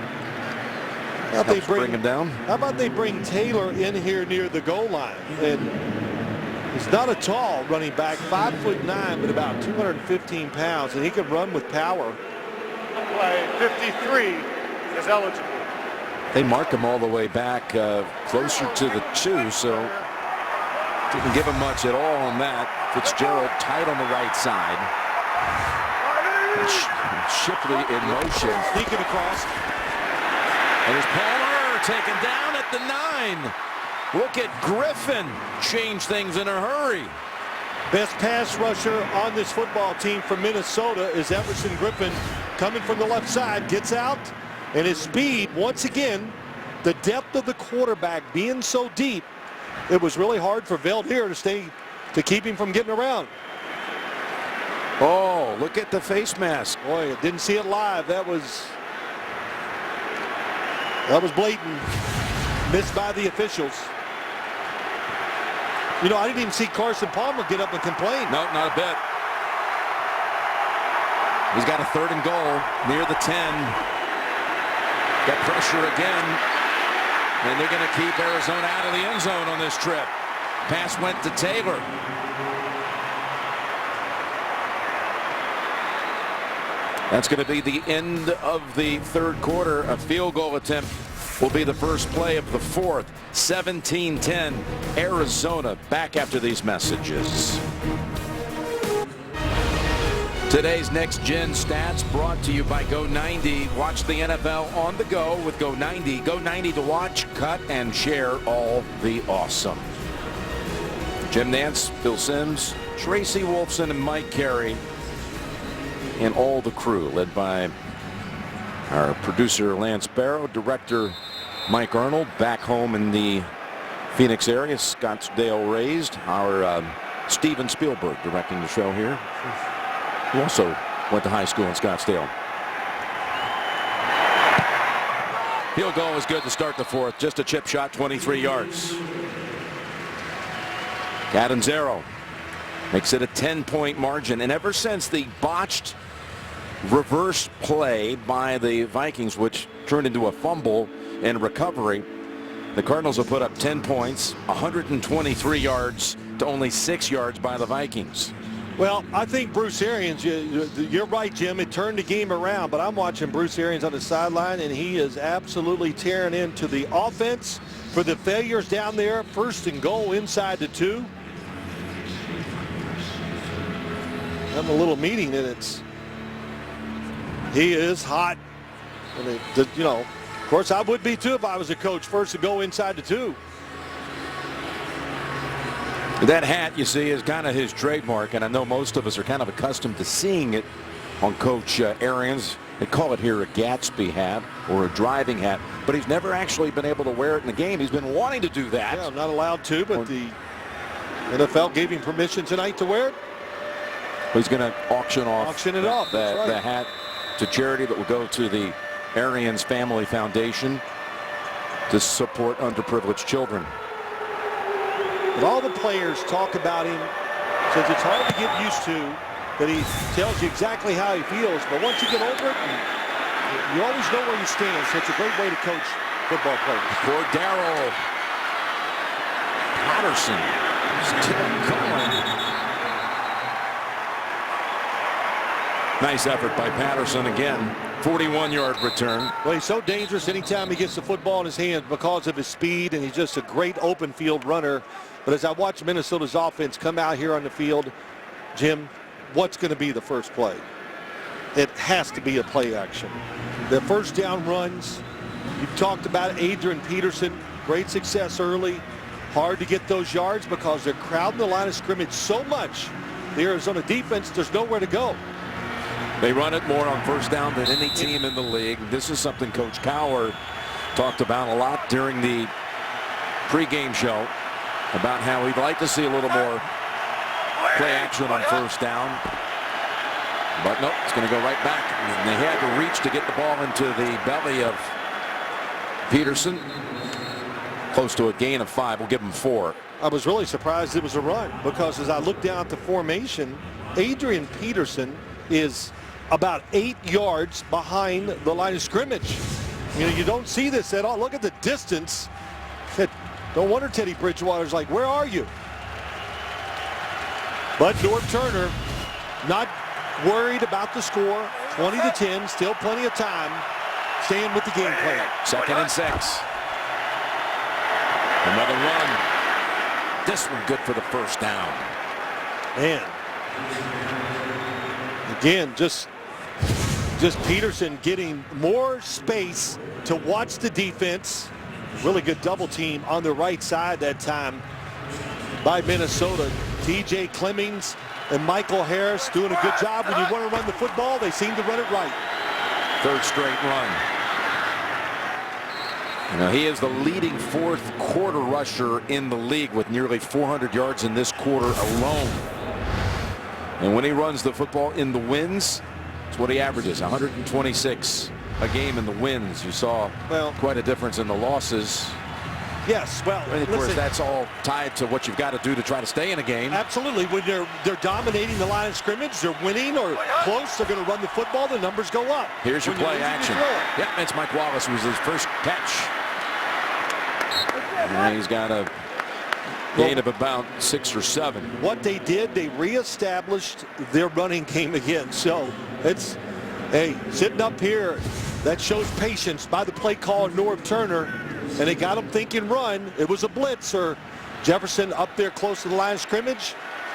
How about they bring him down? How about they bring Taylor in here near the goal line? And he's not a tall running back, 5'9", but about 215 pounds, and he can run with power. Play 53 is eligible. They mark him all the way back closer to the 2, so didn't give him much at all on that. Fitzgerald tight on the right side. Shipley in motion. Sneaking across. And there's Palmer taken down at the 9. Look at Griffin change things in a hurry. Best pass rusher on this football team from Minnesota is Everson Griffin, coming from the left side, gets out, and his speed, once again, the depth of the quarterback being so deep, it was really hard for Valdir to keep him from getting around. Oh, look at the face mask. Boy, I didn't see it live. That was blatant. Missed by the officials. You know, I didn't even see Carson Palmer get up and complain. No, not a bit. He's got a 3rd and goal near the 10. Got pressure again. And they're going to keep Arizona out of the end zone on this trip. Pass went to Taylor. That's going to be the end of the 3rd quarter. A field goal attempt will be the first play of the 4th. 17-10 Arizona. Back after these messages. Today's Next Gen Stats brought to you by Go90. Watch the NFL on the go with Go90. Go90 to watch, cut, and share all the awesome. Jim Nance, Phil Simms, Tracy Wolfson, and Mike Carey, and all the crew, led by our producer Lance Barrow, director Mike Arnold, back home in the Phoenix area, Scottsdale raised, our Steven Spielberg directing the show here, who also went to high school in Scottsdale. Field goal is good to start the fourth. Just a chip shot, 23 yards. Catanzaro makes it a 10-point margin. And ever since the botched reverse play by the Vikings, which turned into a fumble and recovery, the Cardinals have put up 10 points, 123 yards to only 6 yards by the Vikings. Well, I think Bruce Arians, you're right, Jim. It turned the game around, but I'm watching Bruce Arians on the sideline, and he is absolutely tearing into the offense for the failures down there. 1st and goal inside the 2. Having a little meeting, and he is hot. And of course, I would be too if I was a coach. 1st and goal inside the 2. That hat, you see, is kind of his trademark, and I know most of us are kind of accustomed to seeing it on Coach Arians. They call it here a Gatsby hat or a driving hat, but he's never actually been able to wear it in the game. He's been wanting to do that. Yeah, not allowed to, but the NFL gave him permission tonight to wear it. He's going to auction off the hat to charity that will go to the Arians Family Foundation to support underprivileged children. But all the players talk about him, says it's hard to get used to, that he tells you exactly how he feels, but once you get over it, you always know where you stand. So it's a great way to coach football players. Cordero Patterson still going. Nice effort by Patterson again. 41-yard return. Well, he's so dangerous anytime he gets the football in his hands because of his speed, and he's just a great open field runner. But as I watch Minnesota's offense come out here on the field, Jim, what's going to be the first play? It has to be a play action. The first down runs, you've talked about Adrian Peterson, great success early. Hard to get those yards because they're crowding the line of scrimmage so much. The Arizona defense, there's nowhere to go. They run it more on 1st down than any team in the league. This is something Coach Cowher talked about a lot during the pregame show, about how he'd like to see a little more play action on 1st down. But nope, it's going to go right back. And they had to reach to get the ball into the belly of Peterson. Close to a gain of 5. We'll give him 4. I was really surprised it was a run, because as I look down at the formation, Adrian Peterson is about 8 yards behind the line of scrimmage. You don't see this at all. Look at the distance. No wonder Teddy Bridgewater's like, where are you? But Norv Turner not worried about the score. 20-10, still plenty of time. Staying with the game plan. 2nd and 6. Another run. This one good for the 1st down. Man. Again, just Peterson getting more space to watch the defense. Really good double team on the right side that time by Minnesota. TJ Clemmings and Michael Harris doing a good job. When you want to run the football, they seem to run it right. 3rd straight run. He is the leading 4th quarter rusher in the league with nearly 400 yards in this quarter alone. And when he runs the football in the wins, it's what he averages, 126 a game in the wins. You saw quite a difference in the losses. Yes, well, and of course, that's all tied to what you've got to do to try to stay in a game. Absolutely. When they're dominating the line of scrimmage, they're winning or close, they're going to run the football, the numbers go up. Here's your play action. Yeah, it's Mike Wallace, who was his first catch. And he's got a gain of about 6 or 7. What they did, they reestablished their running game again. So it's, hey, sitting up here, that shows patience by the play call, Norv Turner. And they got him thinking run. It was a blitz, or Jefferson up there close to the line of scrimmage.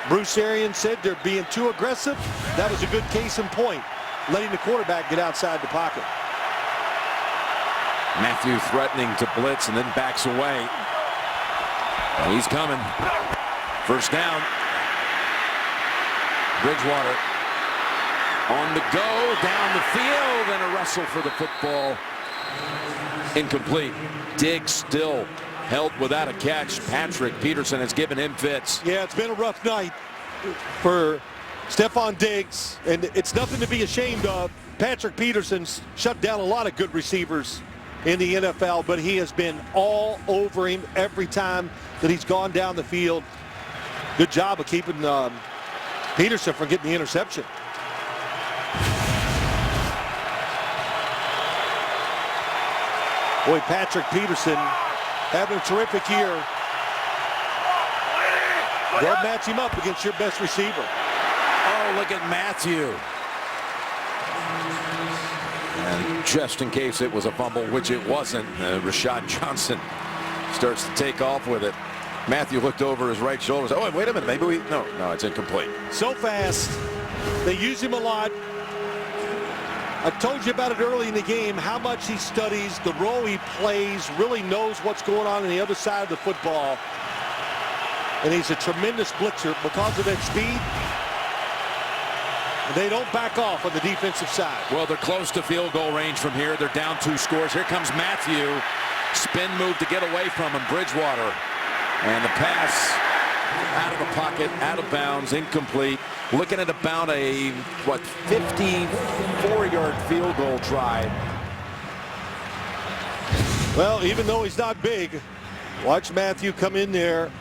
Bruce Arians said they're being too aggressive. That was a good case in point, letting the quarterback get outside the pocket. Mathieu threatening to blitz and then backs away. He's coming. First down. Bridgewater on the go, down the field, and a wrestle for the football. Incomplete. Diggs still held without a catch. Patrick Peterson has given him fits. Yeah, it's been a rough night for Stephon Diggs, and it's nothing to be ashamed of. Patrick Peterson's shut down a lot of good receivers in the NFL, but he has been all over him every time that he's gone down the field. Good job of keeping Peterson from getting the interception. Boy, Patrick Peterson having a terrific year. They'll match him up against your best receiver. Oh, look at Mathieu. And just in case it was a fumble, which it wasn't, Rashad Johnson starts to take off with it. Mathieu looked over his right shoulder. Oh, wait a minute. Maybe no, it's incomplete. So fast. They use him a lot. I told you about it early in the game, how much he studies, the role he plays, really knows what's going on the other side of the football. And he's a tremendous blitzer because of that speed. And they don't back off on the defensive side. Well, they're close to field goal range from here. They're down 2 scores. Here comes Mathieu. Spin move to get away from him. Bridgewater. And the pass out of the pocket, out of bounds, incomplete. Looking at about a, 54-yard field goal try. Well, even though he's not big, watch Mathieu come in there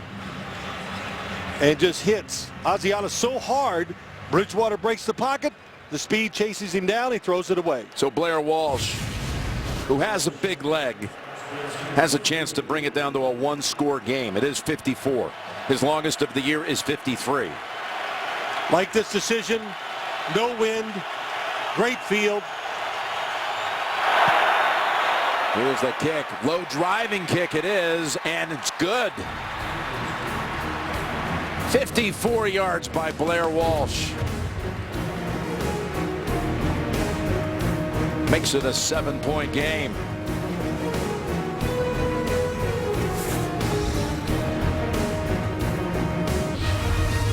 and just hits Asiata so hard. Bridgewater breaks the pocket. The speed chases him down. He throws it away. So Blair Walsh, who has a big leg, has a chance to bring it down to a 1-score game. It is 54. His longest of the year is 53. Like this decision, no wind, great field. Here's the kick, low driving kick it is, and it's good. 54 yards by Blair Walsh. Makes it a 7-point game.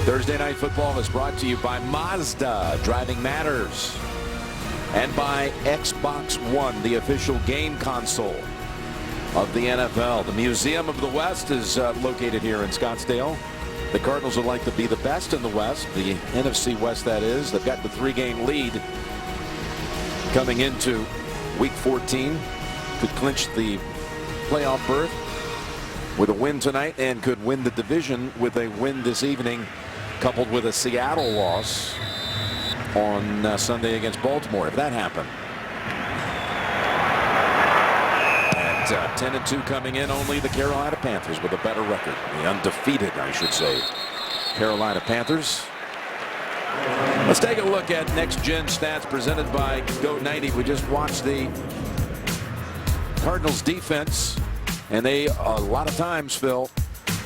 Thursday Night Football is brought to you by Mazda, driving matters, and by Xbox One, the official game console of the NFL. The Museum of the West is located here in Scottsdale. The Cardinals would like to be the best in the West, the NFC West that is. They've got the 3-game lead coming into Week 14. Could clinch the playoff berth with a win tonight and could win the division with a win this evening, coupled with a Seattle loss on Sunday against Baltimore, if that happened. And 10-2 coming in, only the Carolina Panthers with a better record. The undefeated, I should say, Carolina Panthers. Let's take a look at next-gen stats presented by GOAT 90. We just watched the Cardinals defense, and they, a lot of times, Phil,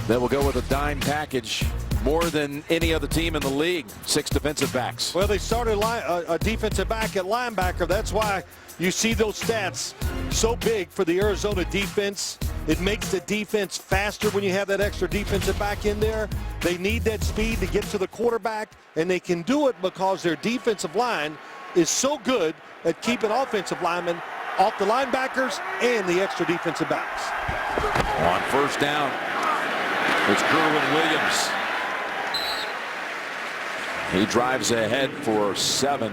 they will go with a dime package. More than any other team in the league. 6 defensive backs. Well, they started a defensive back at linebacker. That's why you see those stats so big for the Arizona defense. It makes the defense faster when you have that extra defensive back in there. They need that speed to get to the quarterback, and they can do it because their defensive line is so good at keeping offensive linemen off the linebackers and the extra defensive backs. On first down, it's Kerwin Williams. He drives ahead for 7.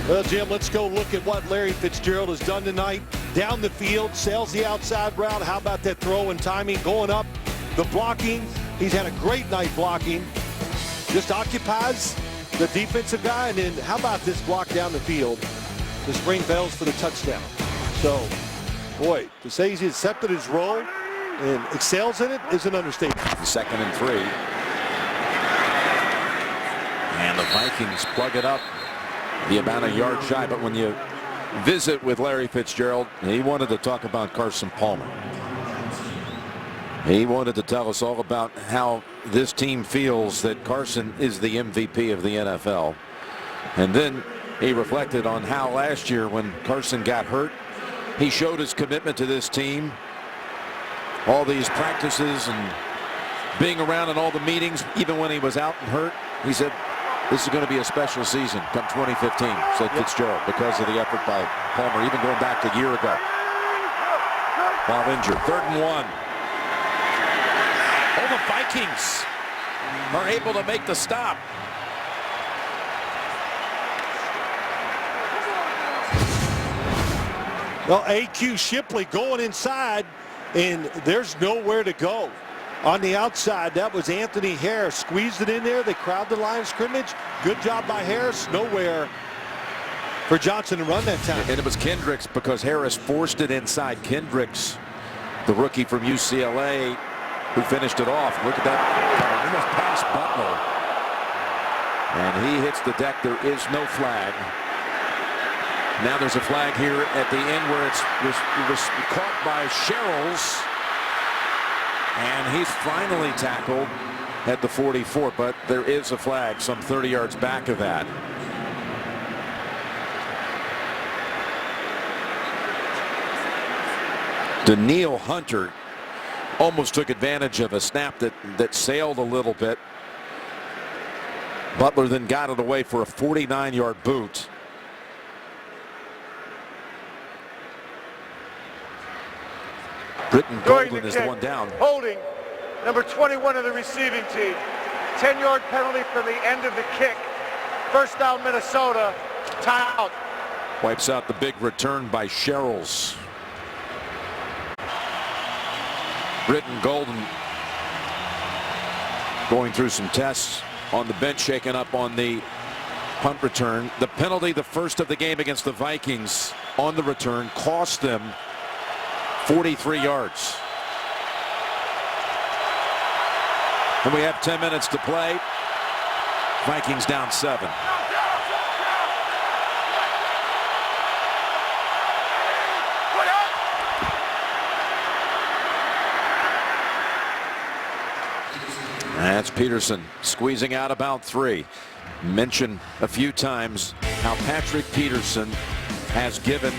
Well, Jim, let's go look at what Larry Fitzgerald has done tonight. Down the field, sails the outside route. How about that throw and timing? Going up, the blocking. He's had a great night blocking. Just occupies the defensive guy. And then how about this block down the field? This ring bells for the touchdown. So, boy, to say he's accepted his role and excels in it is an understatement. 2nd and 3. And the Vikings plug it up. Be about a yard shy, but when you visit with Larry Fitzgerald, he wanted to talk about Carson Palmer. He wanted to tell us all about how this team feels that Carson is the MVP of the NFL. And then he reflected on how last year when Carson got hurt, he showed his commitment to this team. All these practices and being around in all the meetings, even when he was out and hurt, he said, this is going to be a special season come 2015, said Fitzgerald, because of the effort by Palmer, even going back a year ago. While injured. 3rd and 1. Oh, the Vikings are able to make the stop. Well, A.Q. Shipley going inside, and there's nowhere to go. On the outside, that was Anthony Harris. Squeezed it in there. They crowd the line of scrimmage. Good job by Harris. Nowhere for Johnson to run that time. And it was Kendricks because Harris forced it inside. Kendricks, the rookie from UCLA, who finished it off. Look at that. Almost past Butler. And he hits the deck. There is no flag. Now there's a flag here at the end where it was caught by Sherrills. And he's finally tackled at the 44. But there is a flag some 30 yards back of that. Daniil Hunter almost took advantage of a snap that sailed a little bit. Butler then got it away for a 49-yard boot. Britton Golden is the one down. Holding number 21 of the receiving team. 10-yard penalty from the end of the kick. First down, Minnesota. Timeout. Wipes out the big return by Sherrills. Britton Golden going through some tests on the bench, shaken up on the punt return. The penalty, the first of the game against the Vikings on the return, cost them 43 yards. And we have 10 minutes to play. Vikings down 7. That's Peterson squeezing out about 3. Mentioned a few times how Patrick Peterson has given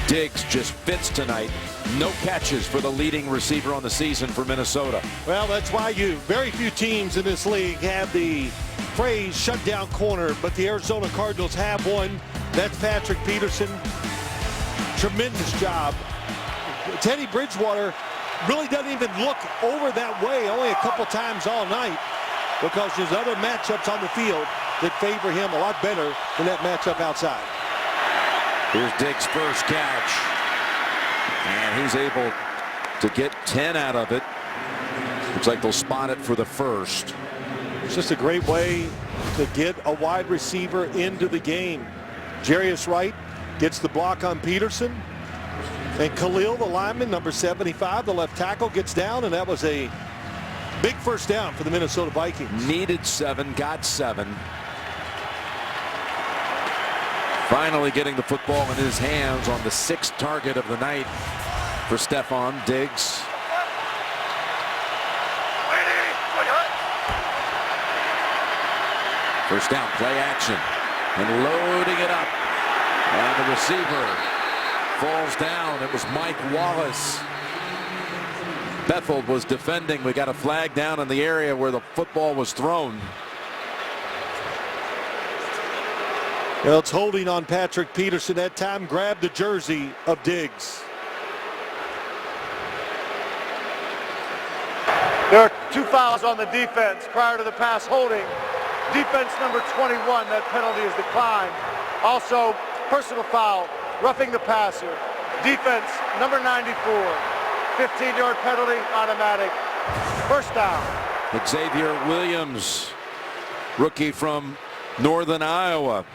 Diggs just fits tonight. No catches for the leading receiver on the season for Minnesota. Well, that's why very few teams in this league have the phrase shutdown corner, but the Arizona Cardinals have one. That's Patrick Peterson. Tremendous job. Teddy Bridgewater really doesn't even look over that way only a couple times all night, because there's other matchups on the field that favor him a lot better than that matchup outside. Here's Diggs' first catch, and he's able to get 10 out of it. Looks like they'll spot it for the first. It's just a great way to get a wide receiver into the game. Jarius Wright gets the block on Peterson. And Khalil, the lineman, number 75, the left tackle, gets down, and that was a big first down for the Minnesota Vikings. Needed 7, got 7. Finally getting the football in his hands on the 6th target of the night for Stefon Diggs. First down, play action, and loading it up. And the receiver falls down. It was Mike Wallace. Bethold was defending. We got a flag down in the area where the football was thrown. Well, it's holding on Patrick Peterson. That time grabbed the jersey of Diggs. There are 2 fouls on the defense prior to the pass holding. Defense number 21, that penalty is declined. Also, personal foul, roughing the passer. Defense number 94, 15-yard penalty, automatic. First down. Xavier Williams, rookie from Northern Iowa,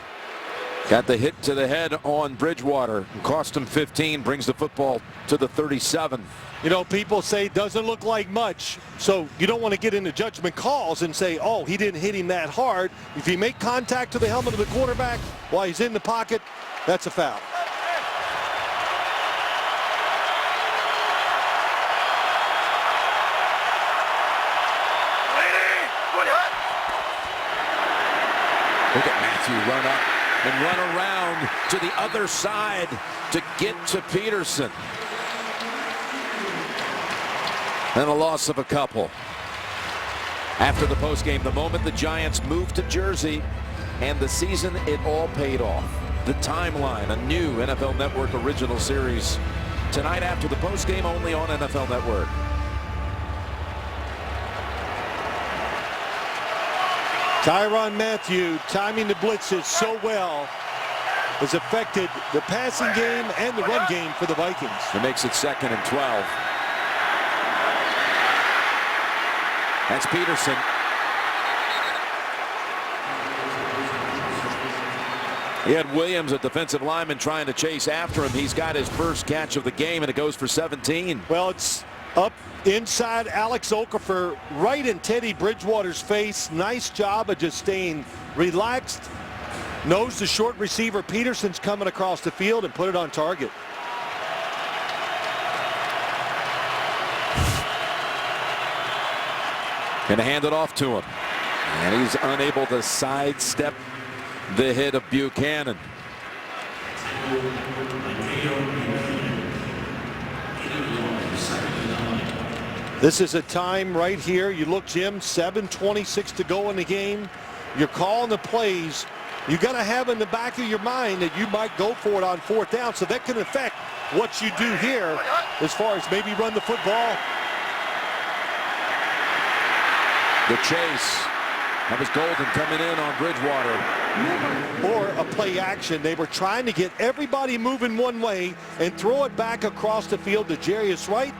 got the hit to the head on Bridgewater and cost him 15, brings the football to the 37. You know, people say it doesn't look like much, so you don't want to get into judgment calls and say, oh, he didn't hit him that hard. If you make contact to the helmet of the quarterback while he's in the pocket, that's a foul. Look at Matthew run up and run around to the other side to get to Peterson. And a loss of a couple. After the postgame, the moment the Giants moved to Jersey and the season, it all paid off. The Timeline, a new NFL Network original series. Tonight after the postgame, only on NFL Network. Tyrann Mathieu timing the blitzes so well has affected the passing game and the run game for the Vikings. It makes it 2nd and 12. That's Peterson. He had Williams, a defensive lineman, trying to chase after him. He's got his first catch of the game, and it goes for 17. Well, it's up inside Alex Okafor, right in Teddy Bridgewater's face. Nice job of just staying relaxed. Knows the short receiver Peterson's coming across the field and put it on target. Gonna hand it off to him. And he's unable to sidestep the hit of Buchanan. This is a time right here. You look, Jim, 7:26 to go in the game. You're calling the plays. You got to have in the back of your mind that you might go for it on 4th down, so that can affect what you do here as far as maybe run the football. The chase. That was Golden coming in on Bridgewater. Or a play action. They were trying to get everybody moving one way and throw it back across the field to Jarius Wright.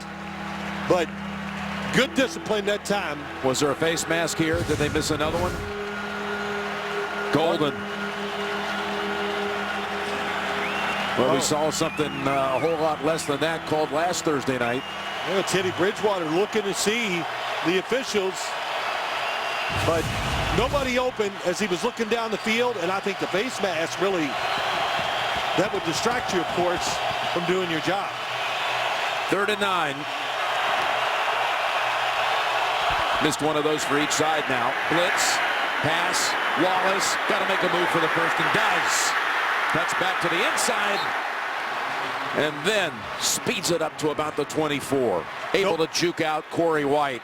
But good discipline that time. Was there a face mask here? Did they miss another one? Golden. Well, we saw something a whole lot less than that called last Thursday night. Well, Teddy Bridgewater looking to see the officials, but nobody open as he was looking down the field, and I think the face mask really, that would distract you, of course, from doing your job. 3rd and 9. Missed one of those for each side now. Blitz, pass, Wallace, got to make a move for the first and does. Cuts back to the inside and then speeds it up to about the 24. Able to juke out Corey White.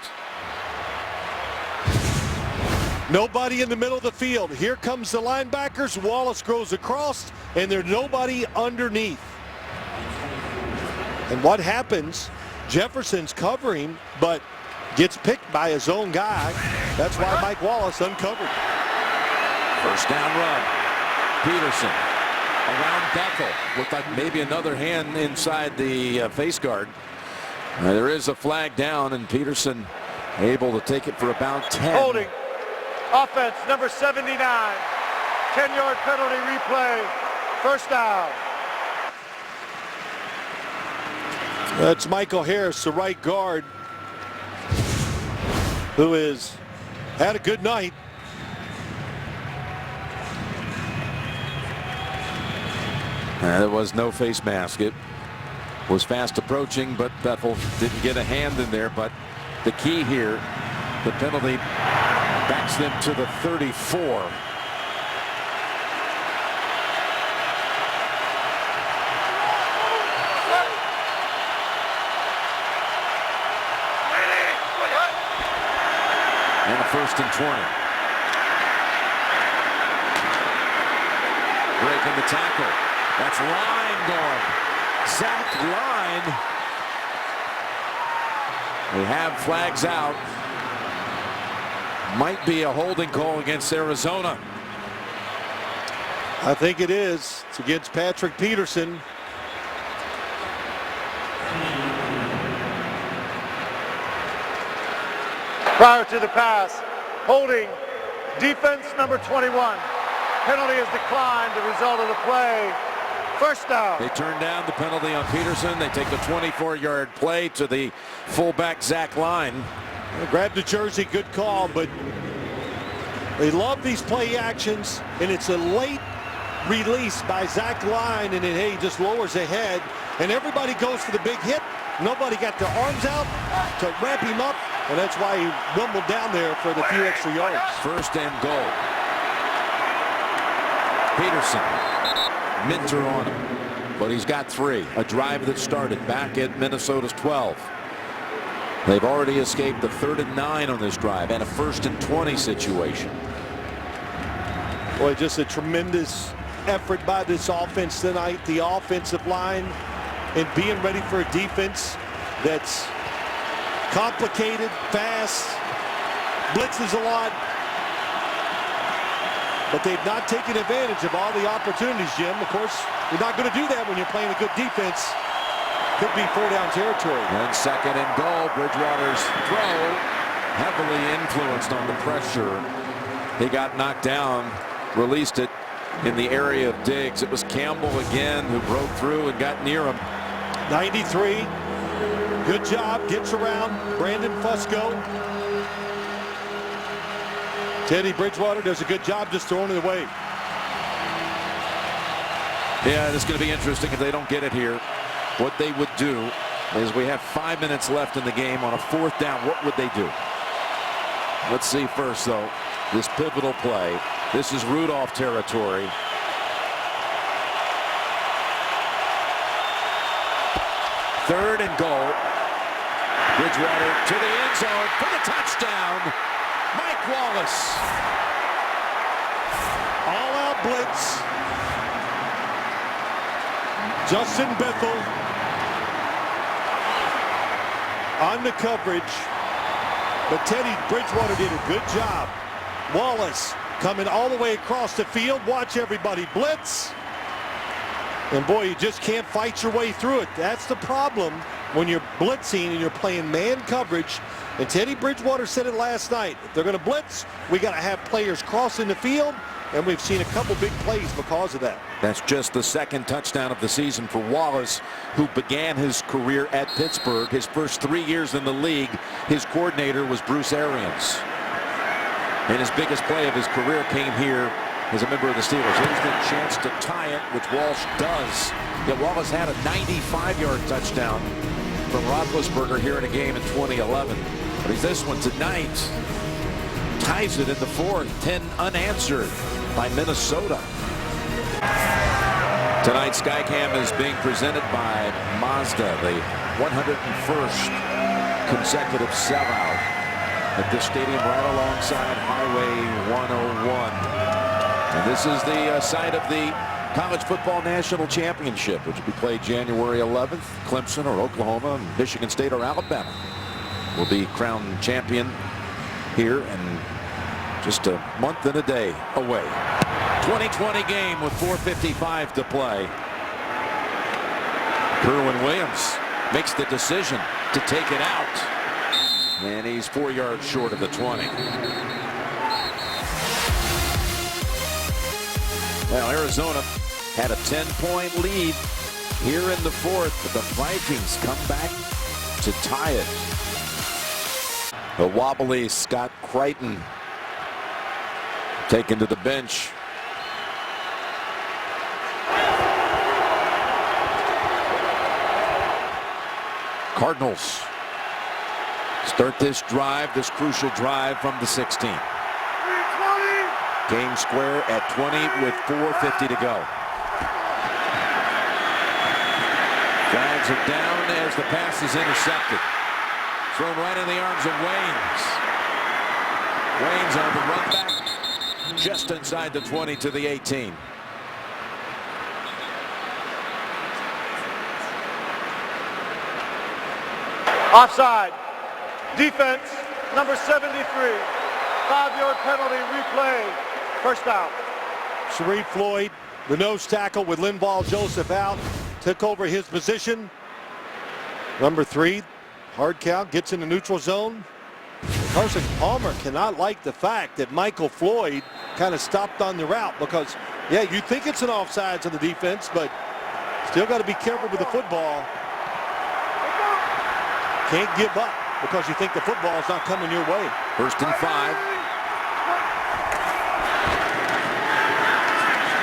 Nobody in the middle of the field. Here comes the linebackers. Wallace goes across, and there's nobody underneath. And what happens? Jefferson's covering, but gets picked by his own guy. That's why Mike Wallace uncovered. First down run. Peterson around Bethel. Looked like maybe another hand inside the face guard. There is a flag down, and Peterson able to take it for about 10. Holding. Offense number 79. 10-yard penalty replay. First down. That's Michael Harris, the right guard, who has had a good night. There was no face mask. It was fast approaching, but Bethel didn't get a hand in there. But the key here, the penalty backs them to the 34. And a 1st and 20. Breaking the tackle. That's Line going. Zach Line. We have flags out. Might be a holding call against Arizona. I think it is. It's against Patrick Peterson. Prior to the pass, holding defense number 21. Penalty is declined. The result of the play, first down. They turn down the penalty on Peterson. They take the 24-yard play to the fullback Zach Line. Grab the jersey, good call, but they love these play actions, and it's a late release by Zach Line, and then, hey, he just lowers the head, and everybody goes for the big hit. Nobody got their arms out to ramp him up, and that's why he rumbled down there for the few extra yards. 1st and goal. Peterson. Minter on him. But he's got 3. A drive that started back at Minnesota's 12. They've already escaped a 3rd and 9 on this drive and a 1st and 20 situation. Boy, just a tremendous effort by this offense tonight. The offensive line and being ready for a defense that's complicated, fast, blitzes a lot. But they've not taken advantage of all the opportunities, Jim. Of course, you're not going to do that when you're playing a good defense. Could be 4-down territory. And 2nd and goal. Bridgewater's throw heavily influenced on the pressure. He got knocked down, released it in the area of Diggs. It was Campbell again who broke through and got near him. 93. Good job. Gets around Brandon Fusco. Teddy Bridgewater does a good job just throwing it away. Yeah, it's going to be interesting if they don't get it here. What they would do is we have 5 minutes left in the game on a 4th down. What would they do? Let's see first, though, this pivotal play. This is Rudolph territory. Third and goal. Bridgewater to the end zone for the touchdown. Mike Wallace. All-out blitz. Justin Bethel on the coverage. But Teddy Bridgewater did a good job. Wallace coming all the way across the field. Watch everybody blitz. And boy, you just can't fight your way through it. That's the problem when you're blitzing and you're playing man coverage. And Teddy Bridgewater said it last night. If they're going to blitz, we got to have players crossing the field. And we've seen a couple big plays because of that. That's just the 2nd touchdown of the season for Wallace, who began his career at Pittsburgh. His first 3 years in the league, his coordinator was Bruce Arians. And his biggest play of his career came here as a member of the Steelers. Here's the chance to tie it, which Walsh does. Yet Wallace had a 95-yard touchdown from Roethlisberger here in a game in 2011. But he's this one tonight. Ties it in the 4th, 10 unanswered by Minnesota. Tonight's Skycam is being presented by Mazda, the 101st consecutive sellout at this stadium right alongside Highway 101. And this is the site of the College Football National Championship, which will be played January 11th. Clemson or Oklahoma, Michigan State or Alabama will be crowned champion here, and just a month and a day away. 2020 game with 4:55 to play. Kerwin Williams makes the decision to take it out, and he's 4 yards short of the 20. Well, Arizona had a 10-point lead here in the 4th, but the Vikings come back to tie it. The wobbly Scott Crichton taken to the bench. Cardinals start this drive, this crucial drive from the 16. Game square at 20 with 4:50 to go. Flags are down as the pass is intercepted. Thrown right in the arms of Waynes. Waynes on the run back just inside the 20 to the 18. Offside. Defense, number 73. 5-yard penalty, replay. First down. Sharif Floyd, the nose tackle with Linval Joseph out, took over his position. Number 3, hard count, gets in the neutral zone. Carson Palmer cannot like the fact that Michael Floyd kind of stopped on the route, because, yeah, you think it's an offsides on the defense, but still got to be careful with the football. Can't give up because you think the football is not coming your way. 1st and 5.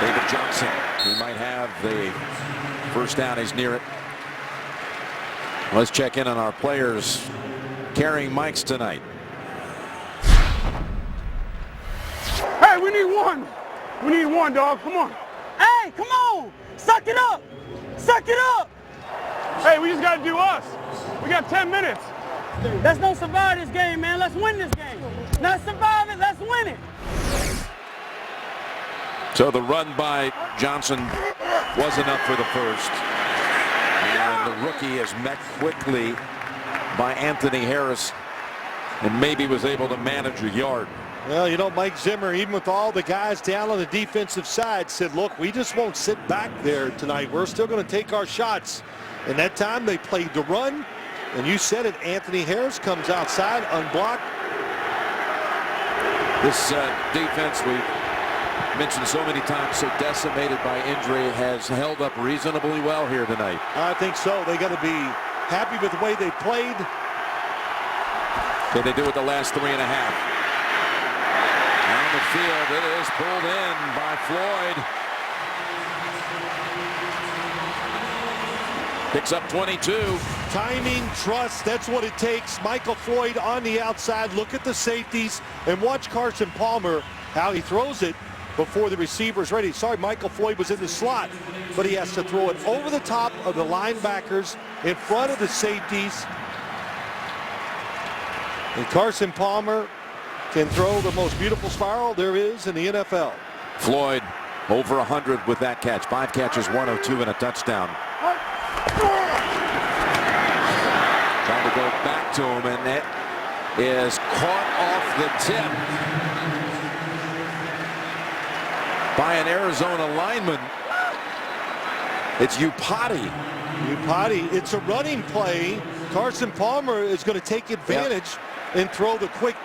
David Johnson, he might have the first down. He's near it. Let's check in on our players carrying mics tonight. Hey, we need one. We need one, dog. Come on. Hey, come on. Suck it up. Suck it up. Hey, we just got to do us. We got 10 minutes. Let's not survive this game, man. Let's win this game. Not survive it, let's win it. So the run by Johnson was enough for the first. And the rookie is met quickly by Anthony Harris and maybe was able to manage a yard. Well, you know, Mike Zimmer, even with all the guys down on the defensive side, said, look, we just won't sit back there tonight. We're still going to take our shots. And that time they played the run. And you said it, Anthony Harris comes outside unblocked. This defense we've mentioned so many times, so decimated by injury, has held up reasonably well here tonight. I think so. They got to be happy with the way they played. Can they do it the last 3.5? On the field, it is pulled in by Floyd. Picks up 22. Timing, trust, that's what it takes. Michael Floyd on the outside. Look at the safeties and watch Carson Palmer, how he throws it before the receiver's ready. Sorry, Michael Floyd was in the slot, but he has to throw it over the top of the linebackers in front of the safeties. And Carson Palmer can throw the most beautiful spiral there is in the NFL. Floyd over 100 with that catch. 5 catches, 102 and a touchdown. Trying to go back to him, and it is caught off the tip by an Arizona lineman. It's Upati. It's a running play. Carson Palmer is going to take advantage and throw the quick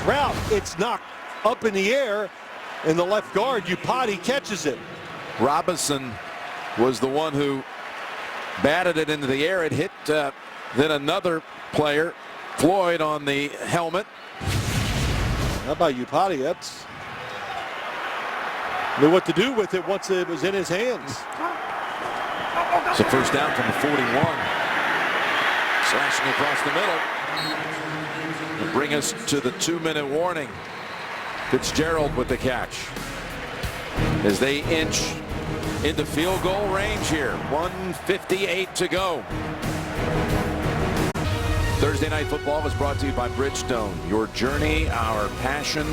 route. It's knocked up in the air, and the left guard, Upati, catches it. Robinson was the one who batted it into the air. It hit then another player, Floyd, on the helmet. How about Upati? That's knew what to do with it once it was in his hands. It's a first down from the 41. Slashing across the middle. And bring us to the 2-minute warning. Fitzgerald with the catch. As they inch into field goal range here. 1:58 to go. Thursday Night Football was brought to you by Bridgestone. Your journey, our passion.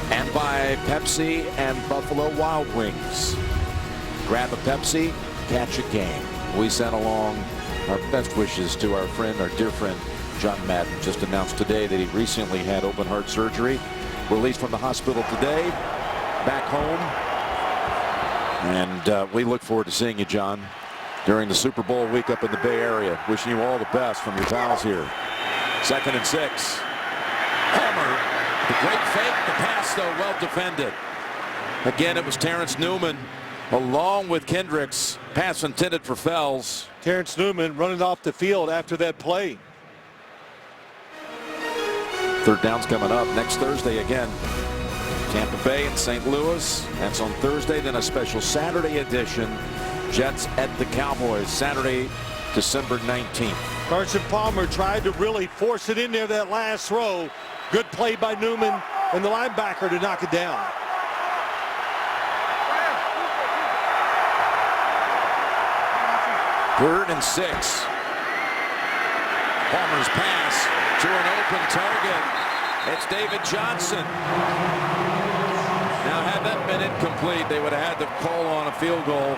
And by Pepsi and Buffalo Wild Wings. Grab a Pepsi, catch a game. We sent along our best wishes to our friend, our dear friend, John Madden. Just announced today that he recently had open heart surgery. Released from the hospital today, back home. And we look forward to seeing you, John, during the Super Bowl week up in the Bay Area. Wishing you all the best from your pals here. 2nd and 6. Palmer, the great fake, the pass, though, well defended. Again, it was Terrence Newman along with Kendricks. Pass intended for Fells. Terrence Newman running off the field after that play. 3rd down's coming up next Thursday again. Tampa Bay and St. Louis. That's on Thursday. Then a special Saturday edition. Jets at the Cowboys. Saturday, December 19th. Carson Palmer tried to really force it in there that last throw. Good play by Newman and the linebacker to knock it down. Third and 6. Palmer's pass to an open target. It's David Johnson. Now, had that been incomplete, they would have had to call on a field goal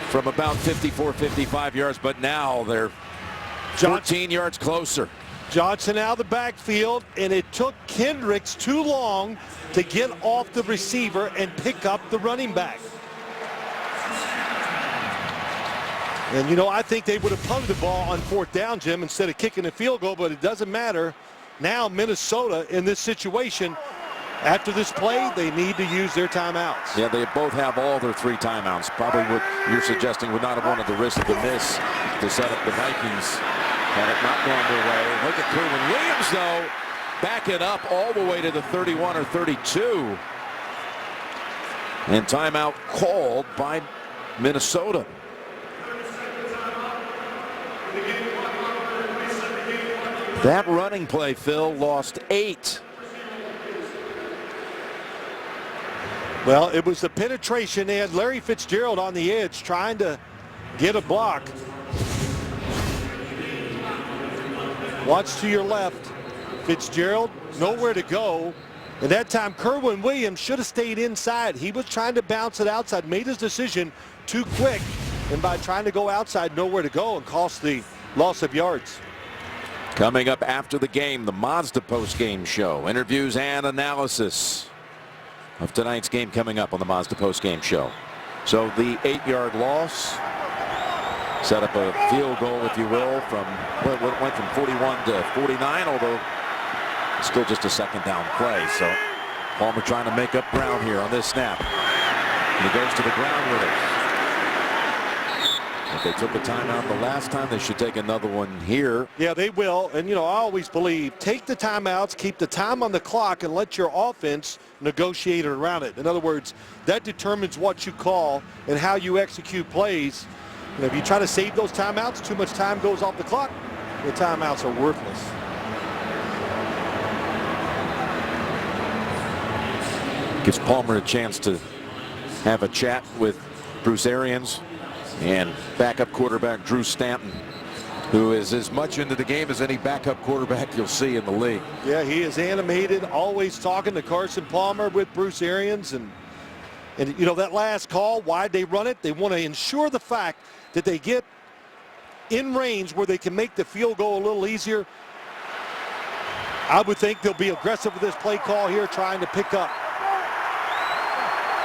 from about 54, 55 yards. But now they're 14 yards closer. Johnson out of the backfield, and it took Kendricks too long to get off the receiver and pick up the running back. And, you know, I think they would have punted the ball on 4th down, Jim, instead of kicking a field goal, but it doesn't matter. Now Minnesota in this situation, after this play, they need to use their timeouts. Yeah, they both have all their 3 timeouts. Probably what you're suggesting would not have wanted the risk of the miss to set up the Vikings had it not gone their way. Look at Kerwin Williams, though, back it up all the way to the 31 or 32. And timeout called by Minnesota. That running play, Phil, lost 8. Well, it was the penetration. They had Larry Fitzgerald on the edge trying to get a block. Watch to your left. Fitzgerald, nowhere to go. And that time, Kerwin Williams should have stayed inside. He was trying to bounce it outside, made his decision too quick. And by trying to go outside, nowhere to go, and cost the loss of yards. Coming up after the game, the Mazda post-game show. Interviews and analysis of tonight's game coming up on the Mazda post-game show. So the 8-yard loss set up a field goal, if you will, from what went from 41 to 49, although it's still just a second down play. So Palmer trying to make up ground here on this snap. And he goes to the ground with it. If they took a timeout the last time, they should take another one here. Yeah, they will. And, you know, I always believe take the timeouts, keep the time on the clock, and let your offense negotiate around it. In other words, that determines what you call and how you execute plays. And if you try to save those timeouts, too much time goes off the clock. The timeouts are worthless. Gives Palmer a chance to have a chat with Bruce Arians and backup quarterback Drew Stanton, who is as much into the game as any backup quarterback you'll see in the league. Yeah, he is animated, always talking to Carson Palmer with Bruce Arians. And you know, that last call, why'd they run it? They want to ensure the fact that they get in range where they can make the field goal a little easier. I would think they'll be aggressive with this play call here, trying to pick up.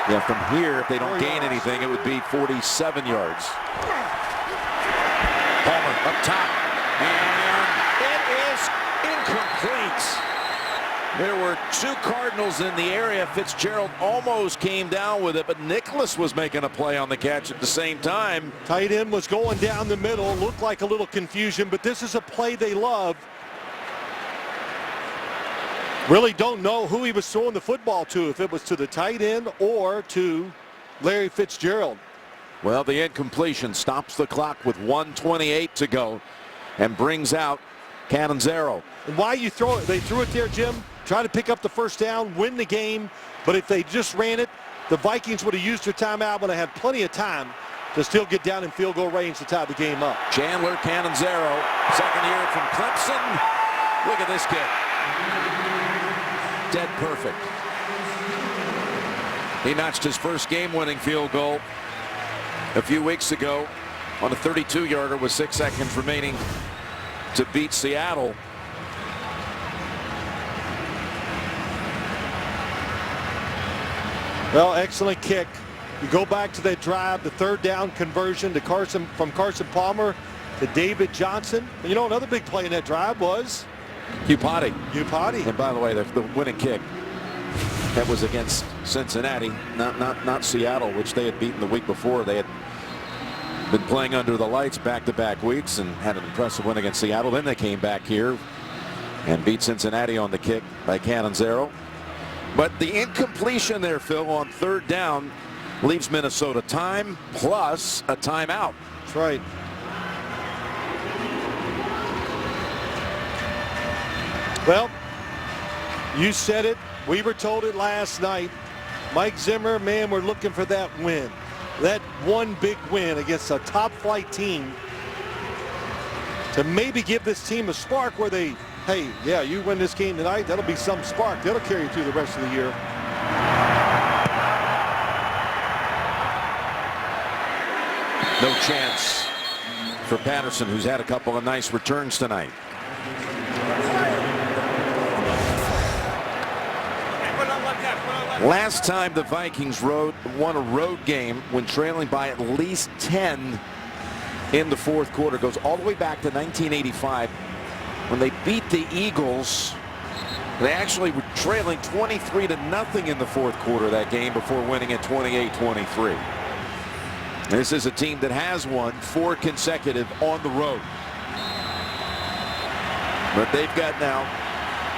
Yeah, from here, if they don't gain anything, it would be 47 yards. Palmer up top, and it is incomplete. There were two Cardinals in the area. Fitzgerald almost came down with it, but Nicholas was making a play on the catch at the same time. Tight end was going down the middle. Looked like a little confusion, but this is a play they love. Really don't know who he was throwing the football to, if it was to the tight end or to Larry Fitzgerald. Well, the incompletion stops the clock with 1:28 to go and brings out Catanzaro. And why you throw it? They threw it there, Jim, try to pick up the first down, win the game. But if they just ran it, the Vikings would have used their timeout, but they had plenty of time to still get down in field goal range to tie the game up. Chandler Catanzaro, second year from Clemson. Look at this kid. Dead perfect. He notched his first game-winning field goal a few weeks ago on a 32-yarder with 6 seconds remaining to beat Seattle. Well, excellent kick. You go back to that drive, the third down conversion to Carson Palmer to David Johnson. And you know, another big play in that drive was Upati. Upati. And by the way, the winning kick, that was against Cincinnati, not Seattle, which they had beaten the week before. They had been playing under the lights back-to-back weeks and had an impressive win against Seattle. Then they came back here and beat Cincinnati on the kick by Catanzaro. But the incompletion there, Phil, on third down leaves Minnesota time plus a timeout. That's right. Well, you said it. We were told it last night. Mike Zimmer, man, we're looking for that win. That one big win against a top-flight team to maybe give this team a spark where they, hey, yeah, you win this game tonight, that'll be some spark. That'll carry you through the rest of the year. No chance for Patterson, who's had a couple of nice returns tonight. Last time the Vikings won a road game when trailing by at least 10 in the fourth quarter goes all the way back to 1985 when they beat the Eagles. They actually were trailing 23-0 in the fourth quarter of that game before winning at 28-23. This is a team that has won 4 consecutive on the road. But they've got now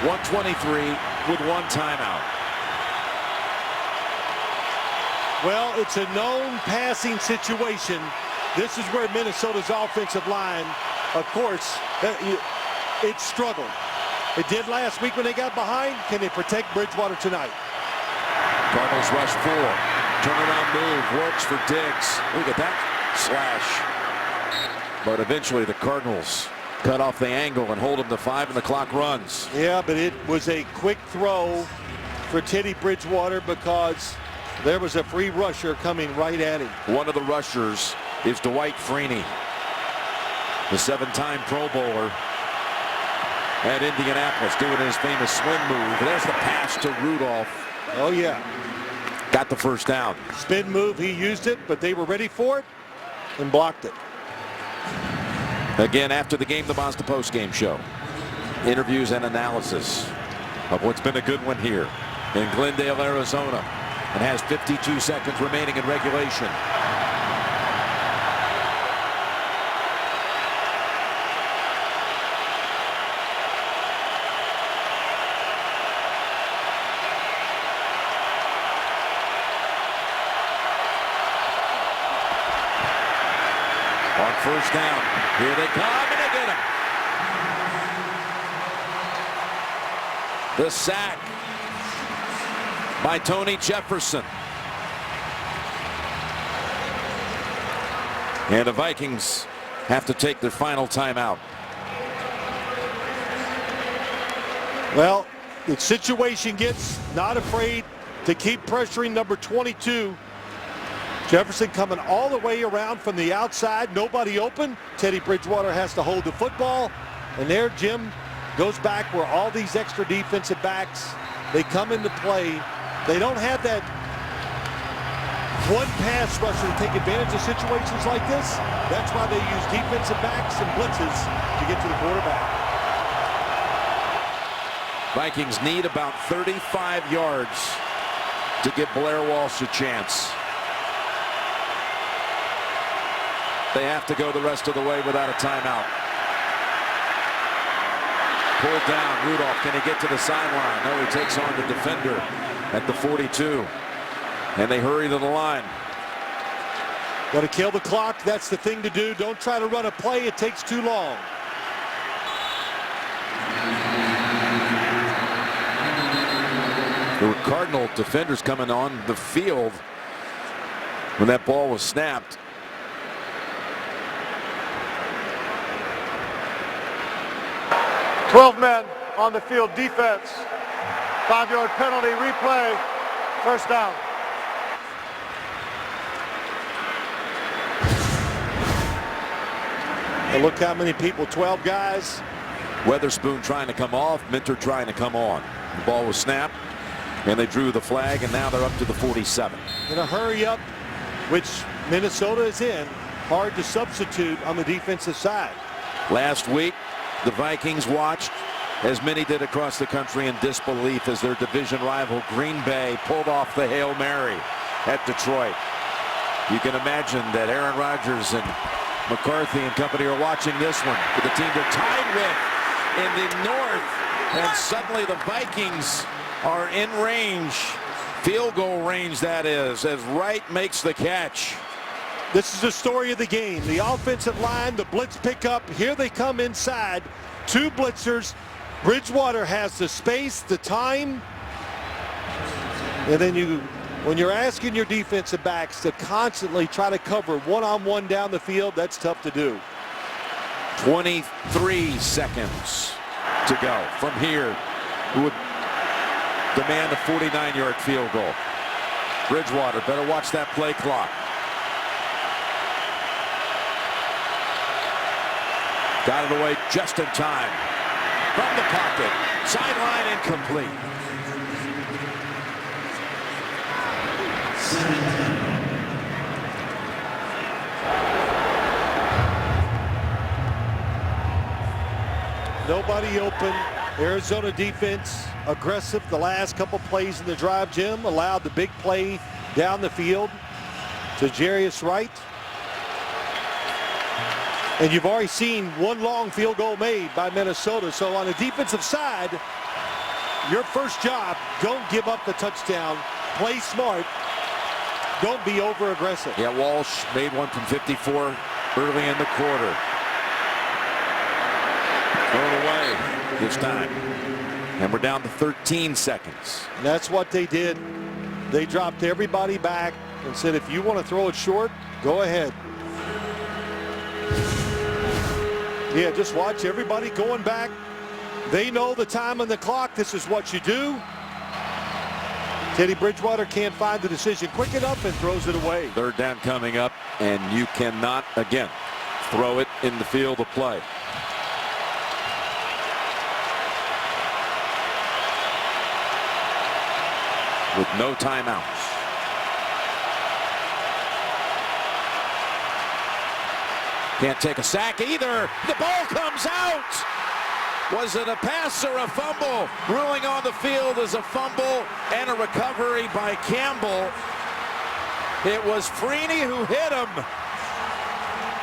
123 with 1 timeout. Well, it's a known passing situation. This is where Minnesota's offensive line, of course, it struggled. It did last week when they got behind. Can they protect Bridgewater tonight? Cardinals rush 4. Turnaround move. Works for Diggs. Look at that slash. But eventually the Cardinals cut off the angle and hold him to 5, and the clock runs. Yeah, but it was a quick throw for Teddy Bridgewater because there was a free rusher coming right at him. One of the rushers is Dwight Freeney, the 7-time Pro Bowler at Indianapolis, doing his famous swim move. There's the pass to Rudolph. Oh, yeah. Got the first down. Spin move, he used it, but they were ready for it and blocked it. Again, after the game, the Mazda post-game show. Interviews and analysis of what's been a good one here in Glendale, Arizona, and has 52 seconds remaining in regulation. On first down, here they come, and they get him. The sack by Tony Jefferson. And the Vikings have to take their final timeout. Well, the situation gets not afraid to keep pressuring number 22. Jefferson coming all the way around from the outside. Nobody open. Teddy Bridgewater has to hold the football. And there Jim goes back where all these extra defensive backs, they come into play. They don't have that one pass rusher to take advantage of situations like this. That's why they use defensive backs and blitzes to get to the quarterback. Vikings need about 35 yards to give Blair Walsh a chance. They have to go the rest of the way without a timeout. Pulled down. Rudolph, can he get to the sideline? No, he takes on the defender at the 42. And they hurry to the line. Got to kill the clock. That's the thing to do. Don't try to run a play. It takes too long. There were Cardinal defenders coming on the field when that ball was snapped. Twelve men on the field, defense. 5-yard penalty, replay, first down. And look how many people, 12 guys. Weatherspoon trying to come off, Minter trying to come on. The ball was snapped, and they drew the flag, and now they're up to the 47. In a hurry up, which Minnesota is in. Hard to substitute on the defensive side. Last week, the Vikings watched, as many did across the country, in disbelief as their division rival Green Bay pulled off the Hail Mary at Detroit. You can imagine that Aaron Rodgers and McCarthy and company are watching this one with the team they're tied with in the north, and suddenly the Vikings are in range, field goal range that is, as Wright makes the catch. This is the story of the game. The offensive line, the blitz pickup. Here they come inside. Two blitzers. Bridgewater has the space, the time. And then when you're asking your defensive backs to constantly try to cover one-on-one down the field, that's tough to do. 23 seconds to go from here. Who would demand a 49-yard field goal? Bridgewater better watch that play clock. Got it away just in time. From the pocket. Sideline incomplete. Nobody open. Arizona defense aggressive the last couple plays in the drive. Jim allowed the big play down the field to Jarius Wright. And you've already seen one long field goal made by Minnesota. So on the defensive side, your first job, don't give up the touchdown. Play smart. Don't be over aggressive. Yeah, Walsh made one from 54 early in the quarter. Thrown away this time. And we're down to 13 seconds. And that's what they did. They dropped everybody back and said, if you want to throw it short, go ahead. Yeah, just watch everybody going back. They know the time on the clock. This is what you do. Teddy Bridgewater can't find the decision quick enough and throws it away. Third down coming up, and you cannot, again, throw it in the field of play. With no timeouts. Can't take a sack either. The ball comes out. Was it a pass or a fumble? Ruling on the field as a fumble and a recovery by Campbell. It was Freeney who hit him.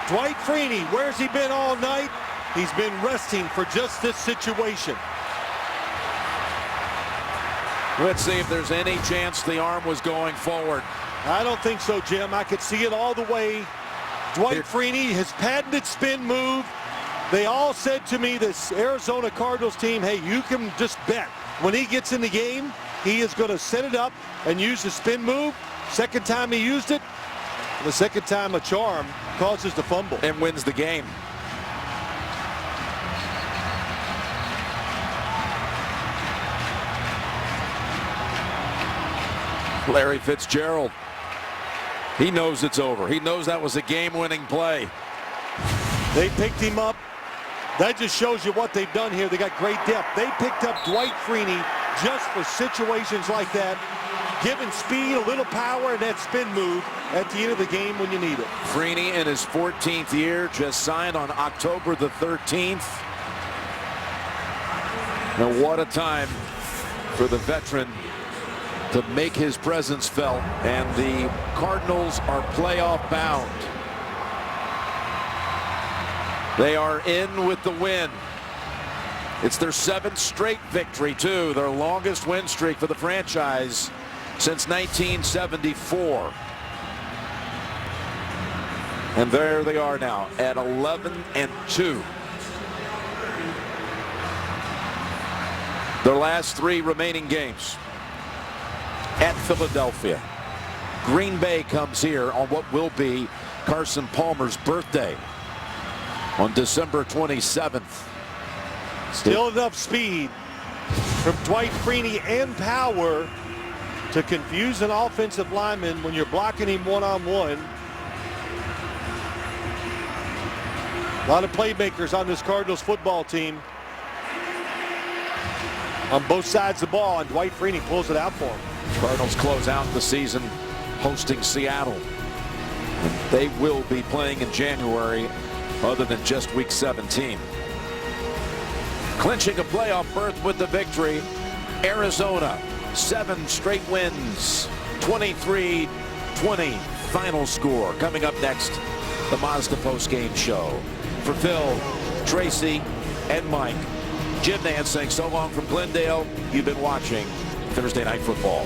Dwight Freeney, where's he been all night? He's been resting for just this situation. Let's see if there's any chance the arm was going forward. I don't think so, Jim. I could see it all the way. Dwight Freeney, his patented spin move. They all said to me, this Arizona Cardinals team, hey, you can just bet. When he gets in the game, he is going to set it up and use the spin move. Second time he used it, the second time a charm causes the fumble. And wins the game. Larry Fitzgerald. He knows it's over. He knows that was a game-winning play. They picked him up. That just shows you what they've done here. They got great depth. They picked up Dwight Freeney just for situations like that, giving speed, a little power, and that spin move at the end of the game when you need it. Freeney in his 14th year, just signed on October the 13th. And what a time for the veteran to make his presence felt. And the Cardinals are playoff bound. They are in with the win. It's their 7th straight victory, too. Their longest win streak for the franchise since 1974. And there they are now at 11-2. Their last 3 remaining games. At Philadelphia. Green Bay comes here on what will be Carson Palmer's birthday on December 27th. Still enough speed from Dwight Freeney and power to confuse an offensive lineman when you're blocking him one-on-one. A lot of playmakers on this Cardinals football team on both sides of the ball, and Dwight Freeney pulls it out for him. Cardinals close out the season hosting Seattle. They will be playing in January other than just week 17. Clinching a playoff berth with the victory, Arizona, 7 straight wins, 23-20 final score. Coming up next, the Mazda post-game show. For Phil, Tracy, and Mike, Jim Nance saying so long from Glendale. You've been watching Thursday Night Football.